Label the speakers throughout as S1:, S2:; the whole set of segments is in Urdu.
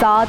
S1: 7,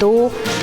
S1: 2,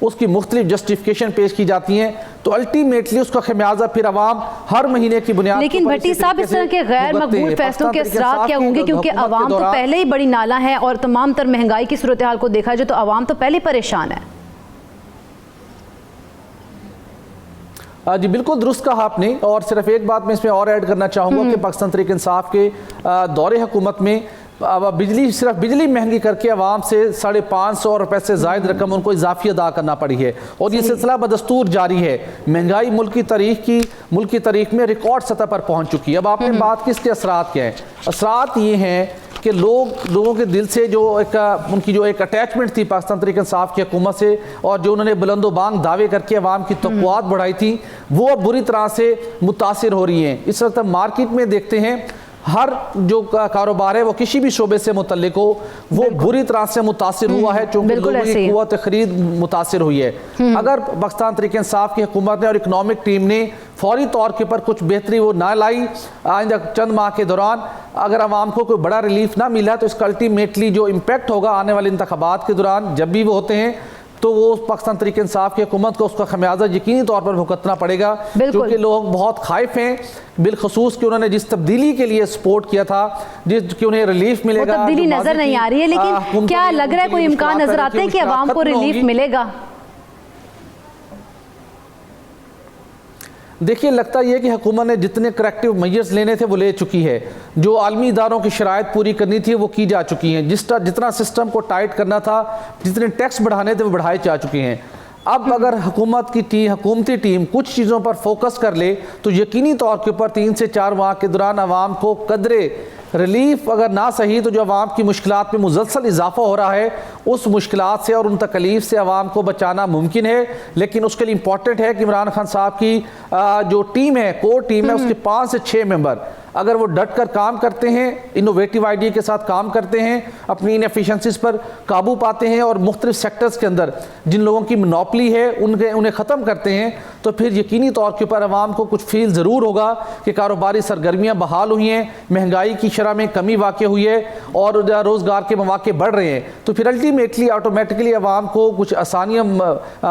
S2: اس کی مختلف جسٹیفیکیشن پیش کی جاتی ہیں، تو الٹیمیٹلی اس کا خمیازہ پھر عوام ہر مہینے کی بنیاد پر
S1: لیکن بھٹی صاحب اس طرح کے غیر مقبول فیصلوں کے اثرات کیا ہوں گے؟ کیونکہ عوام تو پہلے ہی بڑی نالاں ہے اور تمام تر مہنگائی کی صورتحال کو دیکھا جائے تو عوام تو پہلے پریشان ہے۔
S2: جی بالکل درست کہا آپ نے، اور صرف ایک بات میں اس میں اور ایڈ کرنا چاہوں گا کہ پاکستان تحریک انصاف کے دور حکومت میں صرف بجلی مہنگی کر کے عوام سے 550 روپے سے زائد رقم ان کو اضافی ادا کرنا پڑی ہے، اور یہ سلسلہ بدستور جاری ہے۔ مہنگائی ملک کی تاریخ میں ریکارڈ سطح پر پہنچ چکی ہے۔ اب آپ نے بات کی اس کے اثرات کیا ہیں؟ اثرات یہ ہیں کہ لوگوں کے دل سے ان کی جو ایک اٹیچمنٹ تھی پاکستان تحریک انصاف کی حکومت سے، اور جو انہوں نے بلند و بانگ دعوے کر کے عوام کی توقعات بڑھائی تھی، وہ بری طرح سے متاثر ہو رہی ہیں۔ اس وقت مارکیٹ میں دیکھتے ہیں ہر جو کاروبار ہے وہ کسی بھی شعبے سے متعلق ہو، وہ بری طرح سے متاثر ہوا ہے، چونکہ لوگوں کی قوت خرید متاثر ہوئی ہے۔ اگر پاکستان تحریک انصاف کی حکومت نے اور اکنامک ٹیم نے فوری طور کے پر کچھ بہتری وہ نہ لائی آئندہ چند ماہ کے دوران، اگر عوام کو کوئی بڑا ریلیف نہ ملا، تو اس کا الٹیمیٹلی جو امپیکٹ ہوگا آنے والے انتخابات کے دوران جب بھی وہ ہوتے ہیں، تو وہ پاکستان تحریک انصاف کی حکومت کو اس کا خمیازہ یقینی طور پر بھگتنا پڑے گا، کیونکہ لوگ بہت خائف ہیں، بالخصوص کہ انہوں نے جس تبدیلی کے لیے سپورٹ کیا تھا، کہ انہیں ریلیف ملے گا،
S1: وہ تبدیلی نظر نہیں آ رہی ہے، لیکن کیا لگ رہا ہے کوئی امکان نظر آتا ہے کہ عوام کو ریلیف ملے گا؟
S2: دیکھیے لگتا یہ کہ حکومت نے جتنے کریکٹیو میجرز لینے تھے وہ لے چکی ہے، جو عالمی اداروں کی شرائط پوری کرنی تھی وہ کی جا چکی ہیں، جتنا سسٹم کو ٹائٹ کرنا تھا، جتنے ٹیکس بڑھانے تھے وہ بڑھائے جا چکے ہیں۔ اب اگر حکومتی ٹیم کچھ چیزوں پر فوکس کر لے تو یقینی طور کے اوپر 3 سے 4 ماہ کے دوران عوام کو قدرے ریلیف اگر نہ صحیح تو جو عوام کی مشکلات میں مسلسل اضافہ ہو رہا ہے، اس مشکلات سے اور ان تکلیف سے عوام کو بچانا ممکن ہے۔ لیکن اس کے لیے امپورٹنٹ ہے کہ عمران خان صاحب کی جو ٹیم ہے، کور ٹیم ہے، اس کے 5 سے 6 ممبر اگر وہ ڈٹ کر کام کرتے ہیں، انوویٹیو آئیڈیا کے ساتھ کام کرتے ہیں، اپنی انیفیشنسیز پر قابو پاتے ہیں، اور مختلف سیکٹرز کے اندر جن لوگوں کی منوپلی ہے انہیں ختم کرتے ہیں، تو پھر یقینی طور کے اوپر عوام کو کچھ فیل ضرور ہوگا کہ کاروباری سرگرمیاں بحال ہوئی ہیں، مہنگائی کی شرح میں کمی واقع ہوئی ہے، اور روزگار کے مواقع بڑھ رہے ہیں، تو پھر الٹیمیٹلی آٹومیٹکلی عوام کو کچھ آسانیاں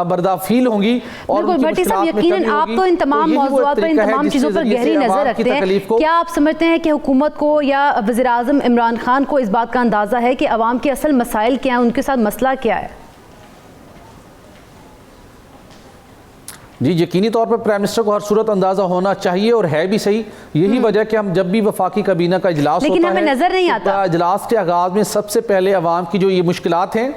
S2: بردہ فیل ہوں گی، اور ان کی مشکلات میں کمی ہوگی۔
S1: آپ تو ان تمام موضوعات پر، ان تمام چیزوں پر گہری نظر رکھتے ہیں، کیا آپ سمجھتے ہیں کہ حکومت کو یا وزیراعظم عمران خان کو اس بات کا اندازہ ہے کہ عوام کے اصل مسائل کیا ہیں، ان کے ساتھ مسئلہ کیا ہے؟
S2: جی یقینی طور پر پرائم منسٹر کو ہر صورت اندازہ ہونا چاہیے، اور ہے بھی صحیح۔ یہی وجہ کہ ہم جب بھی وفاقی کابینہ کا اجلاس ہوتا ہے،
S1: لیکن ہمیں نظر نہیں آتا
S2: اجلاس کے آغاز میں سب سے پہلے عوام کی جو یہ مشکلات ہیں،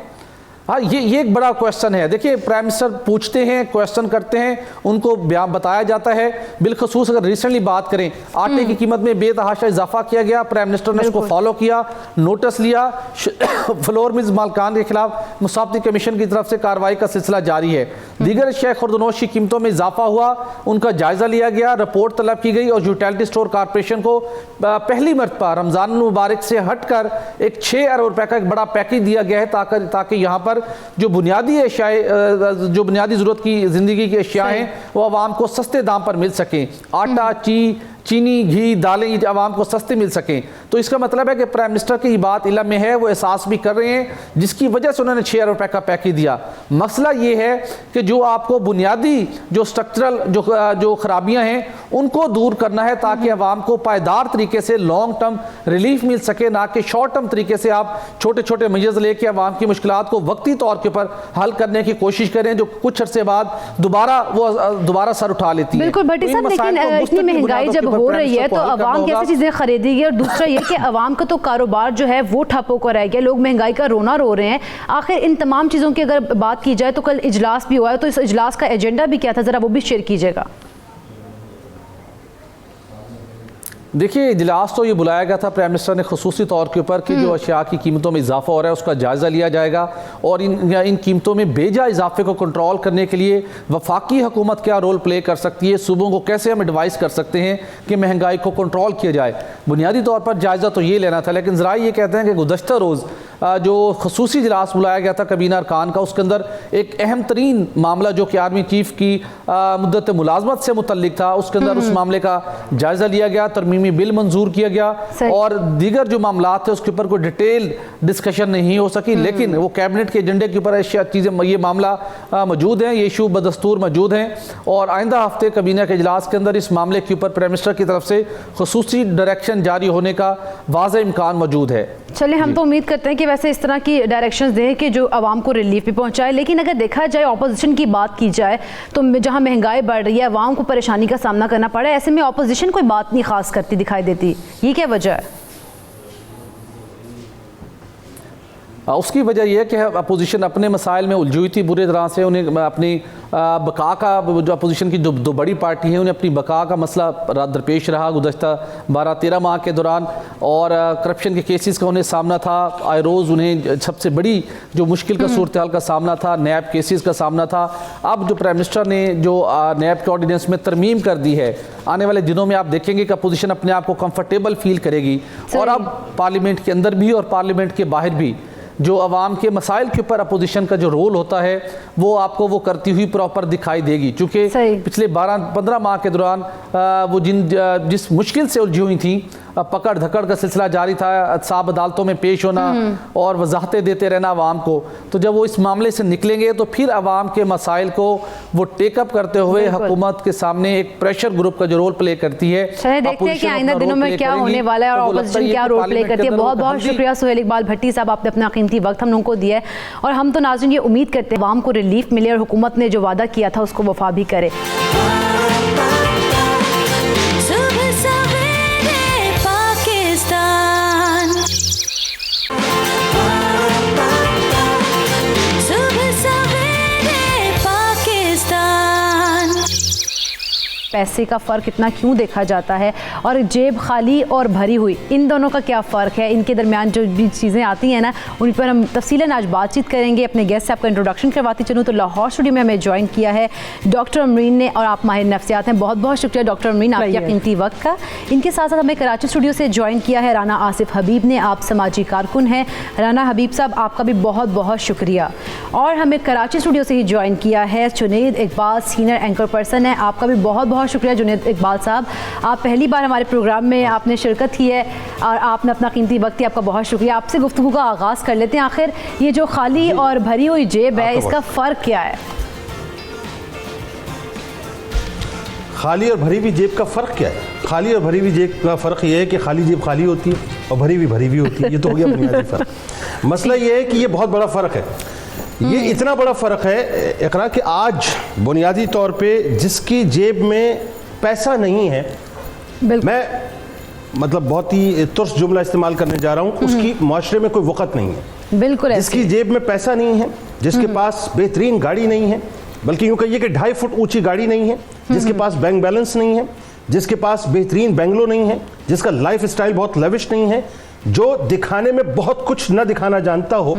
S2: یہ ایک بڑا کویسچن ہے۔ دیکھیے پرائم منسٹر پوچھتے ہیں، کویسچن کرتے ہیں، ان کو بیان بتایا جاتا ہے۔ بالخصوص اگر ریسنٹلی بات کریں، آٹے کی قیمت میں بے تحاشا اضافہ کیا گیا، پرائم منسٹر نے اس کو فالو کیا، نوٹس لیا، فلور ملز مالکان کے خلاف مسابقتی کمیشن کی طرف سے کارروائی کا سلسلہ جاری ہے۔ دیگر اشیاء خوردنوش کی قیمتوں میں اضافہ ہوا، ان کا جائزہ لیا گیا، رپورٹ طلب کی گئی، اور یوٹیلٹی اسٹور کارپوریشن کو پہلی مرتبہ رمضان المبارک سے ہٹ کر ایک 6 ارب روپے کا ایک بڑا پیکیج دیا گیا ہے، تاکہ یہاں پر جو بنیادی ضرورت کی زندگی کی اشیاء ہیں وہ عوام کو سستے دام پر مل سکیں، آٹا، چینی، گھی، دالیں یہ عوام کو سستے مل سکیں۔ تو اس کا مطلب ہے کہ پرائم منسٹر کی یہ بات علم میں ہے، وہ احساس بھی کر رہے ہیں، جس کی وجہ سے انہوں نے 6 ارب روپے کا پیکیج دیا۔ مسئلہ یہ ہے کہ جو آپ کو بنیادی جو سٹرکچرل جو خرابیاں ہیں ان کو دور کرنا ہے، تاکہ عوام کو پائیدار طریقے سے لانگ ٹرم ریلیف مل سکے، نہ کہ شارٹ ٹرم طریقے سے آپ چھوٹے چھوٹے میجرز لے کے عوام کی مشکلات کو وقتی طور کے پر حل کرنے کی کوشش کریں، جو کچھ عرصے بعد دوبارہ سر اٹھا لیتی ہیں۔
S1: بالکل بھٹی صاحب، لیکن اتنی مہنگائی جب ہو رہی ہے تو عوام کیسے چیزیں خریدے گی؟ اور دوسرا یہ کہ عوام کا تو کاروبار جو ہے وہ ٹھپ ہو کر رہ گیا، لوگ مہنگائی کا رونا رو رہے ہیں۔ آخر ان تمام چیزوں کی اگر بات کی جائے تو کل اجلاس بھی ہوا ہے، تو اس اجلاس کا ایجنڈا بھی کیا تھا، ذرا وہ بھی شیئر کیجیے گا۔
S2: دیکھیے اجلاس تو یہ بلایا گیا تھا پرائم منسٹر نے خصوصی طور کے اوپر کہ جو اشیاء کی قیمتوں میں اضافہ ہو رہا ہے اس کا جائزہ لیا جائے گا، اور ان قیمتوں میں بے جا اضافے کو کنٹرول کرنے کے لیے وفاقی حکومت کیا رول پلے کر سکتی ہے، صوبوں کو کیسے ہم ایڈوائز کر سکتے ہیں کہ مہنگائی کو کنٹرول کیا جائے۔ بنیادی طور پر جائزہ تو یہ لینا تھا، لیکن ذرائع یہ کہتے ہیں کہ گزشتہ روز جو خصوصی اجلاس بلایا گیا تھا کابینہ ارکان کا، اس کے اندر ایک اہم ترین معاملہ جو کہ آرمی چیف کی مدت ملازمت سے متعلق تھا، اس کے اندر اس معاملے کا جائزہ لیا گیا، ترمیمی بل منظور کیا گیا، اور دیگر جو معاملات تھے اس کے اوپر کوئی ڈیٹیل ڈسکشن نہیں ہو سکی، لیکن وہ کیبنٹ کے ایجنڈے کے اوپر چیزیں یہ معاملہ موجود ہیں، یہ ایشو بدستور موجود ہیں، اور آئندہ ہفتے کابینہ کے اجلاس کے اندر اس معاملے کے اوپر پرائم منسٹر کی طرف سے خصوصی ڈائریکشن جاری ہونے کا واضح امکان موجود ہے۔
S1: چلیں ہم تو امید کرتے ہیں کہ ویسے اس طرح کی ڈائریکشنز دیں کہ جو عوام کو ریلیف بھی پہنچائے، لیکن اگر دیکھا جائے اپوزیشن کی بات کی جائے تو جہاں مہنگائی بڑھ رہی ہے، عوام کو پریشانی کا سامنا کرنا پڑا ہے، ایسے میں اپوزیشن کوئی بات نہیں خاص کرتی دکھائی دیتی، یہ کیا وجہ ہے؟
S2: اس کی وجہ یہ ہے کہ اپوزیشن اپنے مسائل میں الجھی ہوئی تھی بری طرح سے، انہیں اپنی بقا کا، جو اپوزیشن کی دو بڑی پارٹی ہیں انہیں اپنی بقا کا مسئلہ درپیش رہا گزشتہ 12-13 ماہ کے دوران، اور کرپشن کے کیسز کا انہیں سامنا تھا، آئے روز انہیں سب سے بڑی جو مشکل کا صورتحال کا سامنا تھا نیب کیسز کا سامنا تھا۔ اب جو پرائم منسٹر نے جو نیب کے آرڈیننس میں ترمیم کر دی ہے، آنے والے دنوں میں آپ دیکھیں گے کہ اپوزیشن اپنے آپ کو کمفرٹیبل فیل کرے گی، اور اب پارلیمنٹ کے اندر بھی اور پارلیمنٹ کے باہر بھی جو عوام کے مسائل کے اوپر اپوزیشن کا جو رول ہوتا ہے وہ آپ کو وہ کرتی ہوئی پراپر دکھائی دے گی، چونکہ پچھلے 12-15 ماہ کے دوران وہ جس مشکل سے الجھی ہوئی تھیں، پکڑ دھکڑ کا سلسلہ جاری تھا، احتساب عدالتوں میں پیش ہونا اور وضاحتیں دیتے رہنا عوام کو، تو جب وہ اس معاملے سے نکلیں گے تو پھر عوام کے مسائل کو وہ ٹیک اپ کرتے ہوئے حکومت کے سامنے ایک پریشر گروپ کا جو رول پلے کرتی ہے۔
S1: دیکھتے ہیں کہ آئندہ دنوں میں کیا ہونے والا ہے اور اپوزیشن کیا رول پلے کرتی ہے۔ بہت بہت شکریہ سہیل اقبال بھٹی صاحب، آپ نے اپنا قیمتی وقت ہم لوگوں کو دیا ہے، اور ہم تو ناظرین یہ امید کرتے ہیں عوام کو ریلیف ملے اور حکومت نے جو وعدہ کیا تھا اس کو وفا بھی کرے۔ پیسے کا فرق اتنا کیوں دیکھا جاتا ہے، اور جیب خالی اور بھری ہوئی ان دونوں کا کیا فرق ہے، ان کے درمیان جو بھی چیزیں آتی ہیں نا ان پر ہم تفصیلاً آج بات چیت کریں گے۔ اپنے گیسٹ سے آپ کا انٹروڈکشن کرواتی چلوں تو لاہور اسٹوڈیو میں ہمیں جوائن کیا ہے ڈاکٹر امرین نے، اور آپ ماہر نفسیات ہیں، بہت بہت شکریہ ڈاکٹر امرین آپ کے قیمتی وقت کا۔ ان کے ساتھ ساتھ ہمیں کراچی اسٹوڈیو سے جوائن کیا ہے رانا آصف حبیب نے، آپ سماجی کارکن ہیں۔ رانا حبیب صاحب آپ کا بھی بہت بہت شکریہ۔ اور ہمیں کراچی اسٹوڈیو سے ہی جوائن کیا ہے Junaid Iqbal, senior anchor person ہے، آپ کا بھی بہت بہت شکریہ جنید اقبال صاحب، آپ پہلی بار ہمارے پروگرام میں آپ نے شرکت کی ہے اور آپ نے اپنا قیمتی وقت دیا، آپ کا بہت شکریہ۔ آپ سے گفتگو کا آغاز کر لیتے ہیں، آخر یہ جو خالی اور بھری ہوئی جیب ہے اس کا فرق کیا ہے؟
S3: خالی اور بھری ہوئی جیب کا فرق کیا ہے؟ خالی اور بھری ہوئی جیب کا فرق یہ ہے کہ خالی جیب خالی ہوتی ہے اور بھری ہوئی ہوتی ہے، یہ تو ہو گیا بنیادی فرق۔ مسئلہ یہ ہے کہ یہ بہت بڑا فرق ہے، یہ اتنا بڑا فرق ہے اقرا کہ آج بنیادی طور پہ جس کی جیب میں پیسہ نہیں ہے، میں مطلب بہت ہی ترس جملہ استعمال کرنے جا رہا ہوں، اس کی معاشرے میں کوئی وقت نہیں ہے۔
S1: بالکل،
S3: جس کی جیب میں پیسہ نہیں ہے، جس کے پاس بہترین گاڑی نہیں ہے، بلکہ یوں کہیے کہ 2.5 فٹ اونچی گاڑی نہیں ہے، جس کے پاس بینک بیلنس نہیں ہے، جس کے پاس بہترین بنگلو نہیں ہے، جس کا لائف اسٹائل بہت لیوش نہیں ہے، جو دکھانے میں بہت کچھ نہ دکھانا جانتا ہو،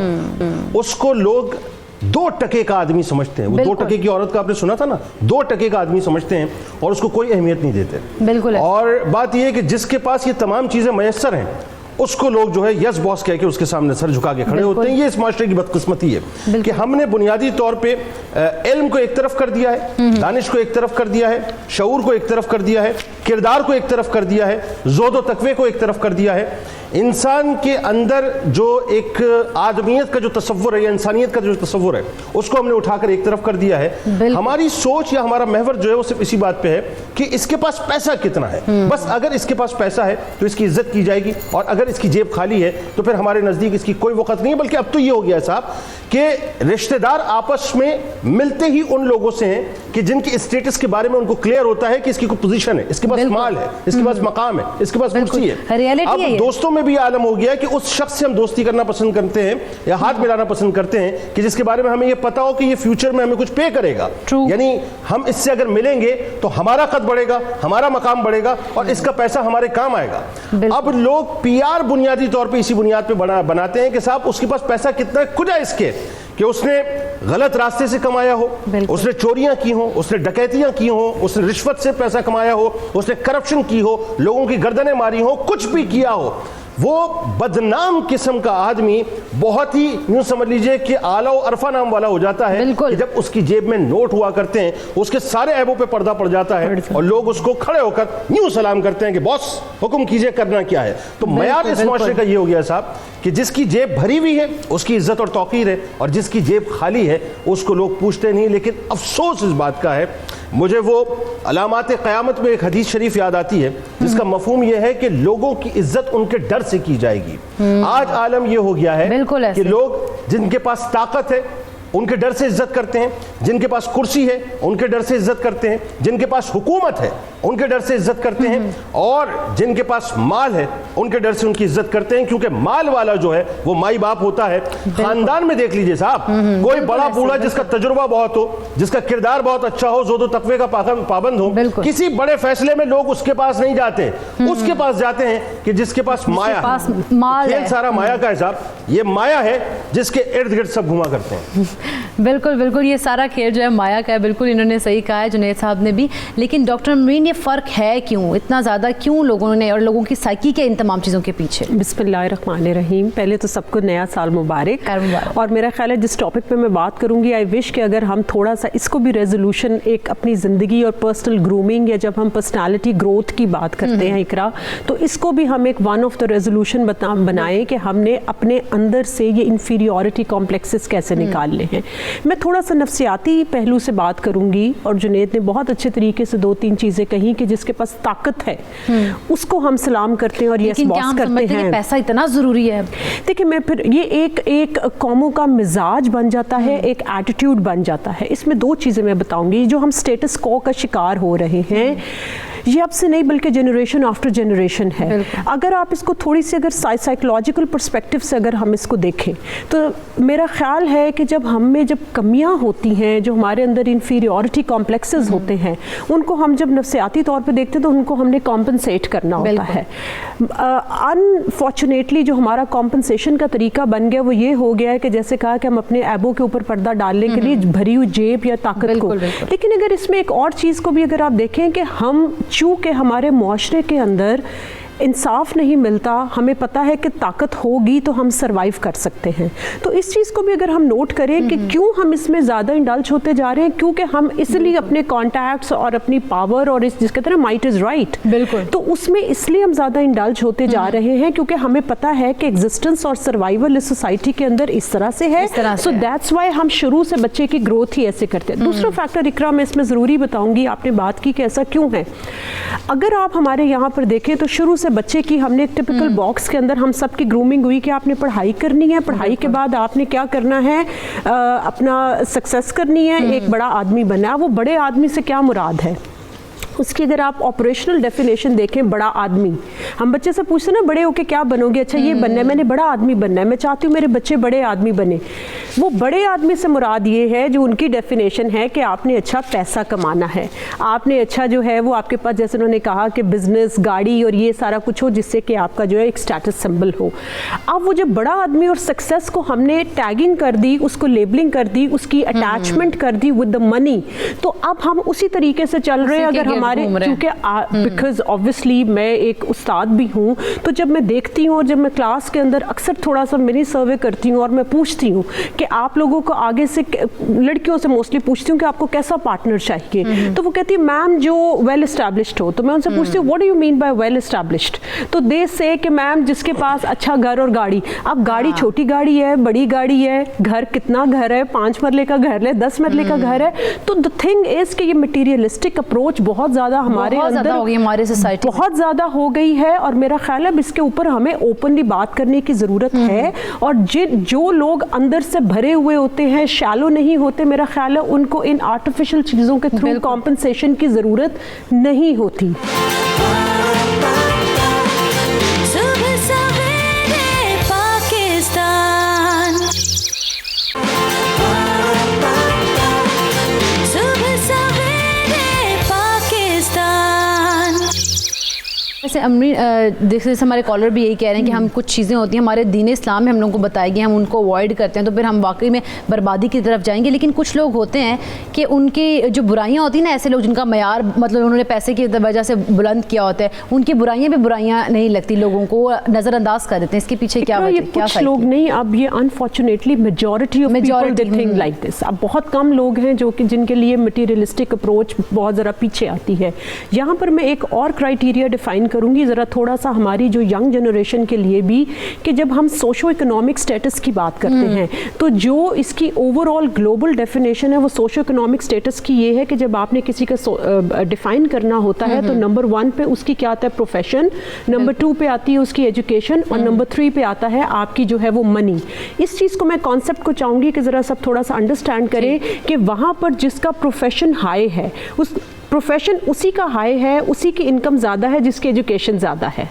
S3: اس کو لوگ 2 ٹکے کا آدمی سمجھتے ہیں۔ وہ 2 ٹکے کی عورت کا آپ نے سنا تھا نا، 2 ٹکے کا آدمی سمجھتے ہیں اور اس کو کوئی اہمیت نہیں دیتے۔
S1: بالکل۔ اور
S3: بات یہ ہے کہ جس کے پاس یہ تمام چیزیں میسر ہیں اس کو لوگ جو ہے یس باس کہہ کے اس کے سامنے سر جھکا کے کھڑے ہوتے ہیں۔ یہ اس معاشرے کی بدقسمتی ہے کہ ہم نے بنیادی طور پہ علم کو ایک طرف کر دیا ہے، دانش کو ایک طرف کر دیا ہے، شعور کو ایک طرف کر دیا ہے، کردار کو ایک طرف کر دیا ہے، زہد و تقوی کو ایک طرف کر دیا ہے۔ انسان کے اندر جو ایک آدمیت کا جو تصور ہے یا انسانیت کا جو تصور ہے اس کو ہم نے اٹھا کر ایک طرف کر دیا ہے۔ ہماری سوچ یا ہمارا محور جو ہے وہ صرف اسی بات پہ ہے کہ اس کے پاس پیسہ کتنا ہے، بس اگر اس کے پاس پیسہ ہے تو اس کی عزت کی جائے گی، اور اگر اس کی جیب خالی ہے تو پھر ہمارے نزدیک اس کی کوئی وقت نہیں ہے۔ بلکہ اب تو یہ ہو گیا ہے صاحب کہ رشتہ دار آپس میں ملتے ہی ان لوگوں سے ہیں کہ جن کے اسٹیٹس کے بارے میں ان کو کلیئر ہوتا ہے کہ اس کی کوئی پوزیشن ہے، اس کے پاس مال ہے، اس کے پاس مقام ہے، اس کے پاس کرسی ہے۔ اب دوستوں میں بھی عالم ہو گیا کہ اس شخص سے ہم دوستی کرنا پسند کرتے ہیں یا ہاتھ ملانا پسند کرتے ہیں کہ جس کے بارے میں ہمیں یہ پتا ہو کہ یہ فیوچر میں ہمیں کچھ پے کرے گا، یعنی ہم اس سے اگر ملیں گے تو ہمارا قد بڑھے گا، ہمارا مقام بڑھے گا اور اس کا پیسہ ہمارے کام آئے گا۔ اب لوگ پی آر بنیادی طور پہ اسی بنیاد پہ بناتے ہیں کہ صاحب اس کے پاس پیسہ کتنا ہے، کجا اس کے کہ اس نے غلط راستے سے کمایا ہو، اس نے چوریاں کی ہوں، اس نے ڈکیتیاں کی ہوں، اس نے رشوت سے پیسہ کمایا ہو، اس نے کرپشن کی ہو، لوگوں کی گردنیں ماری ہو، کچھ بھی کیا ہو، وہ بدنام قسم کا آدمی بہت ہی یوں سمجھ لیجئے کہ اعلیٰ و عرفہ نام والا ہو جاتا ہے کہ جب اس کی جیب میں نوٹ ہوا کرتے ہیں اس کے سارے عیبوں پہ پردہ پڑ جاتا ہے اور لوگ اس کو کھڑے ہو کر یوں سلام کرتے ہیں کہ باس حکم کیجئے کرنا کیا ہے. تو معیار اس معاشرے کا یہ ہو گیا صاحب کہ جس کی جیب بھری ہوئی ہے اس کی عزت اور توقیر ہے, اور جس کی جیب خالی ہے اس کو لوگ پوچھتے نہیں. لیکن افسوس اس بات کا ہے, مجھے وہ علامات قیامت میں ایک حدیث شریف یاد آتی ہے جس کا مفہوم یہ ہے کہ لوگوں کی عزت ان کے ڈر سے کی جائے گی. آج عالم یہ ہو گیا ہے کہ لوگ جن کے پاس طاقت ہے ان کے ڈر سے عزت کرتے ہیں, جن کے پاس کرسی ہے ان کے ڈر سے عزت کرتے ہیں, جن کے پاس حکومت ہے ان کے ڈر سے عزت کرتے ہیں, اور جن کے پاس مال ہے ان کے ڈر سے ان کی عزت کرتے ہیں, کیونکہ مال والا جو ہے وہ مائی باپ ہوتا ہے. خاندان میں دیکھ لیجئے صاحب, کوئی بڑا بوڑھا جس کا تجربہ بہت ہو, جس کا کردار بہت اچھا ہو, زہد و تقوی کا پابند ہو, کسی بڑے فیصلے میں لوگ اس کے پاس نہیں جاتے, اس کے پاس جاتے ہیں کہ جس کے پاس مایا ہے. کھیل سارا مایا کا ہے صاحب, یہ مایا ہے جس کے ارد گرد سب گھوما کرتے ہیں.
S1: بالکل بالکل, یہ سارا کھیل جو ہے مایا کا ہے. بالکل انہوں نے صحیح کہا ہے جنید صاحب نے بھی. لیکن ڈاکٹر امرین, یہ فرق ہے کیوں اتنا زیادہ, کیوں لوگوں نے اور لوگوں کی سائیکی کے ان تمام چیزوں کے پیچھے؟
S4: بسم اللہ الرحمن الرحیم. پہلے تو سب کو نیا سال مبارک. اور میرا خیال ہے جس ٹاپک پہ میں بات کروں گی, آئی وش کہ اگر ہم تھوڑا سا اس کو بھی ریزولوشن ایک اپنی زندگی اور پرسنل گرومنگ, یا جب ہم پرسنالٹی گروتھ کی بات کرتے ہیں اقرا, تو اس کو بھی ہم ایک ون آف دا ریزولوشن بنائیں کہ ہم نے اپنے اندر سے یہ انفیریورٹی کمپلیکسز کیسے نکالنے ہیں. میں تھوڑا سا نفسیاتی پہلو سے بات کروں گی, اور جنید نے بہت اچھے طریقے سے 2-3 چیزیں کہیں کہ جس کے پاس طاقت ہے اس کو ہم سلام کرتے ہیں اور یس باس کرتے ہیں.
S1: پیسہ اتنا ضروری ہے.
S4: دیکھیں میں پھر یہ ایک قوموں کا مزاج بن جاتا ہے, ایک ایٹیٹیوڈ بن جاتا ہے. اس میں 2 چیزیں میں بتاؤں گی. جو ہم سٹیٹس کو کا شکار ہو رہے ہیں یہ اب سے نہیں بلکہ جنریشن آفٹر جنریشن ہے. اگر آپ اس کو تھوڑی سی اگر سائیکولوجیکل پرسپیکٹو سے اگر ہم اس کو دیکھیں تو میرا خیال ہے کہ جب ہم میں جب کمیاں ہوتی ہیں, جو ہمارے اندر انفیریورٹی کمپلیکسز ہوتے ہیں, ان کو ہم جب نفسیاتی طور پہ دیکھتے ہیں تو ان کو ہم نے کمپنسیٹ کرنا ہوتا ہے. انفارچونیٹلی جو ہمارا کمپنسیشن کا طریقہ بن گیا وہ یہ ہو گیا ہے کہ جیسے کہا کہ ہم اپنے ایبوں کے اوپر پردہ ڈالنے کے لیے بھری ہوئی جیب یا طاقت کو. لیکن اگر اس میں ایک اور چیز کو بھی اگر آپ دیکھیں کہ ہم چونکہ ہمارے معاشرے کے اندر انصاف نہیں ملتا, ہمیں پتہ ہے کہ طاقت ہوگی تو ہم سروائیو کر سکتے ہیں. تو اس چیز کو بھی اگر ہم نوٹ کریں کہ کیوں ہم اس میں زیادہ انڈلج ہوتے جا رہے ہیں, کیونکہ ہم اس لیے اپنے کانٹیکٹس اور اپنی پاور اور اس جس کہتے ہیں مائٹ از رائٹ, بالکل, تو اس میں اس لیے ہم زیادہ انڈلج ہوتے جا رہے ہیں کیونکہ ہمیں پتہ ہے کہ ایگزسٹنس اور سروائیول اس سوسائٹی کے اندر اس طرح سے ہے. سو دیٹس وائی ہم شروع سے بچے کی گروتھ ہی ایسے کرتے ہیں. دوسرا فیکٹر اقرا میں اس میں ضروری بتاؤں گی, آپ نے بات کی کہ ایسا کیوں ہے. اگر آپ ہمارے یہاں پر دیکھیں تو شروع سے بچے کی ہم نے ایک ٹپیکل باکس کے اندر ہم سب کی گرومنگ ہوئی کہ آپ نے پڑھائی کرنی ہے, پڑھائی کے بعد آپ نے کیا کرنا ہے, اپنا سکسیس کرنی ہے, ایک بڑا آدمی بننا ہے. وہ بڑے آدمی سے کیا مراد ہے, اس کی اگر آپ آپریشنل ڈیفینیشن دیکھیں, بڑا آدمی, ہم بچے سے پوچھتے ہیں نا بڑے ہو کے کیا بنو گے, اچھا یہ بننا ہے, میں نے بڑا آدمی بننا ہے, میں چاہتی ہوں میرے بچے بڑے آدمی بنے. وہ بڑے آدمی سے مراد یہ ہے جو ان کی ڈیفینیشن ہے کہ آپ نے اچھا پیسہ کمانا ہے, آپ نے اچھا جو ہے وہ آپ کے پاس جیسے انہوں نے کہا کہ بزنس, گاڑی اور یہ سارا کچھ ہو جس سے کہ آپ کا جو ہے ایک اسٹیٹس سمبل ہو. اب وہ جب بڑا آدمی اور سکسیس کو ہم نے ٹیگنگ کر دی, اس کو لیبلنگ کر دی, اس کی اٹیچمنٹ کر دی ود دا منی, تو اب ہم اسی طریقے سے چل رہے ہیں. اگر ہمارے کیونکہ بیکاز obviously میں ایک استاد بھی ہوں, تو جب میں دیکھتی ہوں اور جب میں کلاس کے اندر اکثر تھوڑا سا منی سروے کرتی ہوں اور میں پوچھتی ہوں کہ آپ لوگوں کو آگے سے, لڑکیوں سے موسٹلی پوچھتی ہوں کہ آپ کو کیسا پارٹنر چاہیے, تو وہ کہتی ہے میم جو ویل اسٹیبلشڈ ہو. تو میں ان سے پوچھتی ہوں what do you mean by well established, تو دے سے کہ میم جس کے پاس اچھا گھر اور گاڑی. اب گاڑی چھوٹی گاڑی ہے, بڑی گاڑی ہے, گھر کتنا گھر ہے, 5 مرلے کا گھر ہے, 10 مرلے کا گھر ہے. تو the thing is کہ یہ مٹیریلسٹک اپروچ بہت زیادہ ہمارے اندر
S1: ہماری سوسائٹی
S4: بہت زیادہ ہو گئی ہے, اور میرا خیال ہے اس کے اوپر ہمیں اوپنلی بات کرنے کی ضرورت ہے. اور جو لوگ اندر سے بھرے ہوئے ہوتے ہیں, شیلو نہیں ہوتے, میرا خیال ہے ان کو ان آرٹیفیشل چیزوں کے تھرو کمپنسیشن کی ضرورت نہیں ہوتی.
S1: جیسے جیسے ہمارے کالر بھی یہی کہہ رہے ہیں کہ ہم کچھ چیزیں ہوتی ہیں ہمارے دین اسلام میں ہم لوگوں کو بتائی گئی, ہم ان کو اوائڈ کرتے ہیں تو پھر ہم واقعی میں بربادی کی طرف جائیں گے. لیکن کچھ لوگ ہوتے ہیں کہ ان کی جو برائیاں ہوتی ہیں نا, ایسے لوگ جن کا معیار مطلب انہوں نے پیسے کی وجہ سے بلند کیا ہوتا ہے, ان کی برائیاں بھی برائیاں نہیں لگتی, لوگوں کو نظر انداز کر دیتے ہیں. اس کے پیچھے کیا وجہ, کیا
S4: کچھ لوگ نہیں, اب یہ unfortunately majority of people they think like this. اب بہت کم لوگ ہیں جو کہ جن کے لیے مٹیریلسٹک اپروچ بہت ذرا پیچھے آتی ہے. یہاں پر میں ایک اور کرائٹیریا ڈیفائن کروں گی ذرا تھوڑا سا ہماری جو ینگ جنریشن کے لیے بھی, کہ جب ہم سوشو اکنامک اسٹیٹس کی بات کرتے ہیں تو جو اس کی اوور آل گلوبل ڈیفینیشن ہے وہ سوشو اکنامک اسٹیٹس کی یہ ہے کہ جب آپ نے کسی کا ڈیفائن کرنا ہوتا ہے تو نمبر 1 پہ اس کی کیا آتا ہے, پروفیشن, نمبر 2 پہ آتی ہے اس کی ایجوکیشن, اور نمبر 3 پہ آتا ہے آپ کی جو ہے وہ منی. اس چیز کو میں کانسیپٹ کو چاہوں گی کہ ذرا سب تھوڑا سا انڈرسٹینڈ کریں کہ وہاں پر جس کا پروفیشن ہائی ہے, اس پروفیشن اسی کا ہائی ہے, اسی کی انکم زیادہ ہے جس کی ایجوکیشن زیادہ ہے.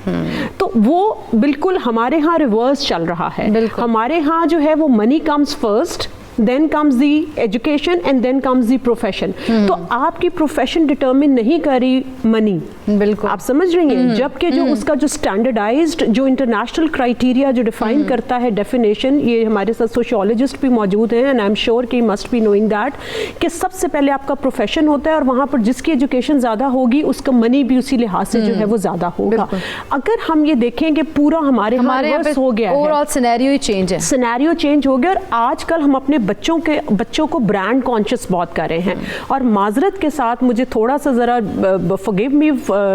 S4: تو وہ بالکل ہمارے ہاں ریورس چل رہا ہے. ہمارے ہاں جو ہے وہ money comes first, then comes the education and then comes the profession. تو آپ کی پروفیشن ڈٹرمن نہیں کر رہی منی, بالکل آپ سمجھ رہی ہیں, جبکہ جو اس کا جو اسٹینڈرڈائزڈ جو انٹرنیشنل کرائٹیریا جو ڈیفائن کرتا ہے ڈیفینیشن, یہ ہمارے ساتھ سوشیولوجسٹ بھی موجود ہیں اینڈ آئی ایم شیور کہ مسٹ بی نوئنگ دیٹ, کہ سب سے پہلے آپ کا پروفیشن ہوتا ہے اور وہاں پر جس کی ایجوکیشن زیادہ ہوگی اس کا منی بھی اسی لحاظ سے جو ہے وہ زیادہ ہوگا. اگر ہم یہ دیکھیں کہ پورا ہمارے ہو گیا ہے,
S1: سینیریو چینج ہے,
S4: سینیریو چینج ہو گیا, اور آج کل ہم اپنے بچوں کو برانڈ کانشیس بہت کر رہے ہیں. اور معذرت کے ساتھ مجھے تھوڑا سا ذرا forgive me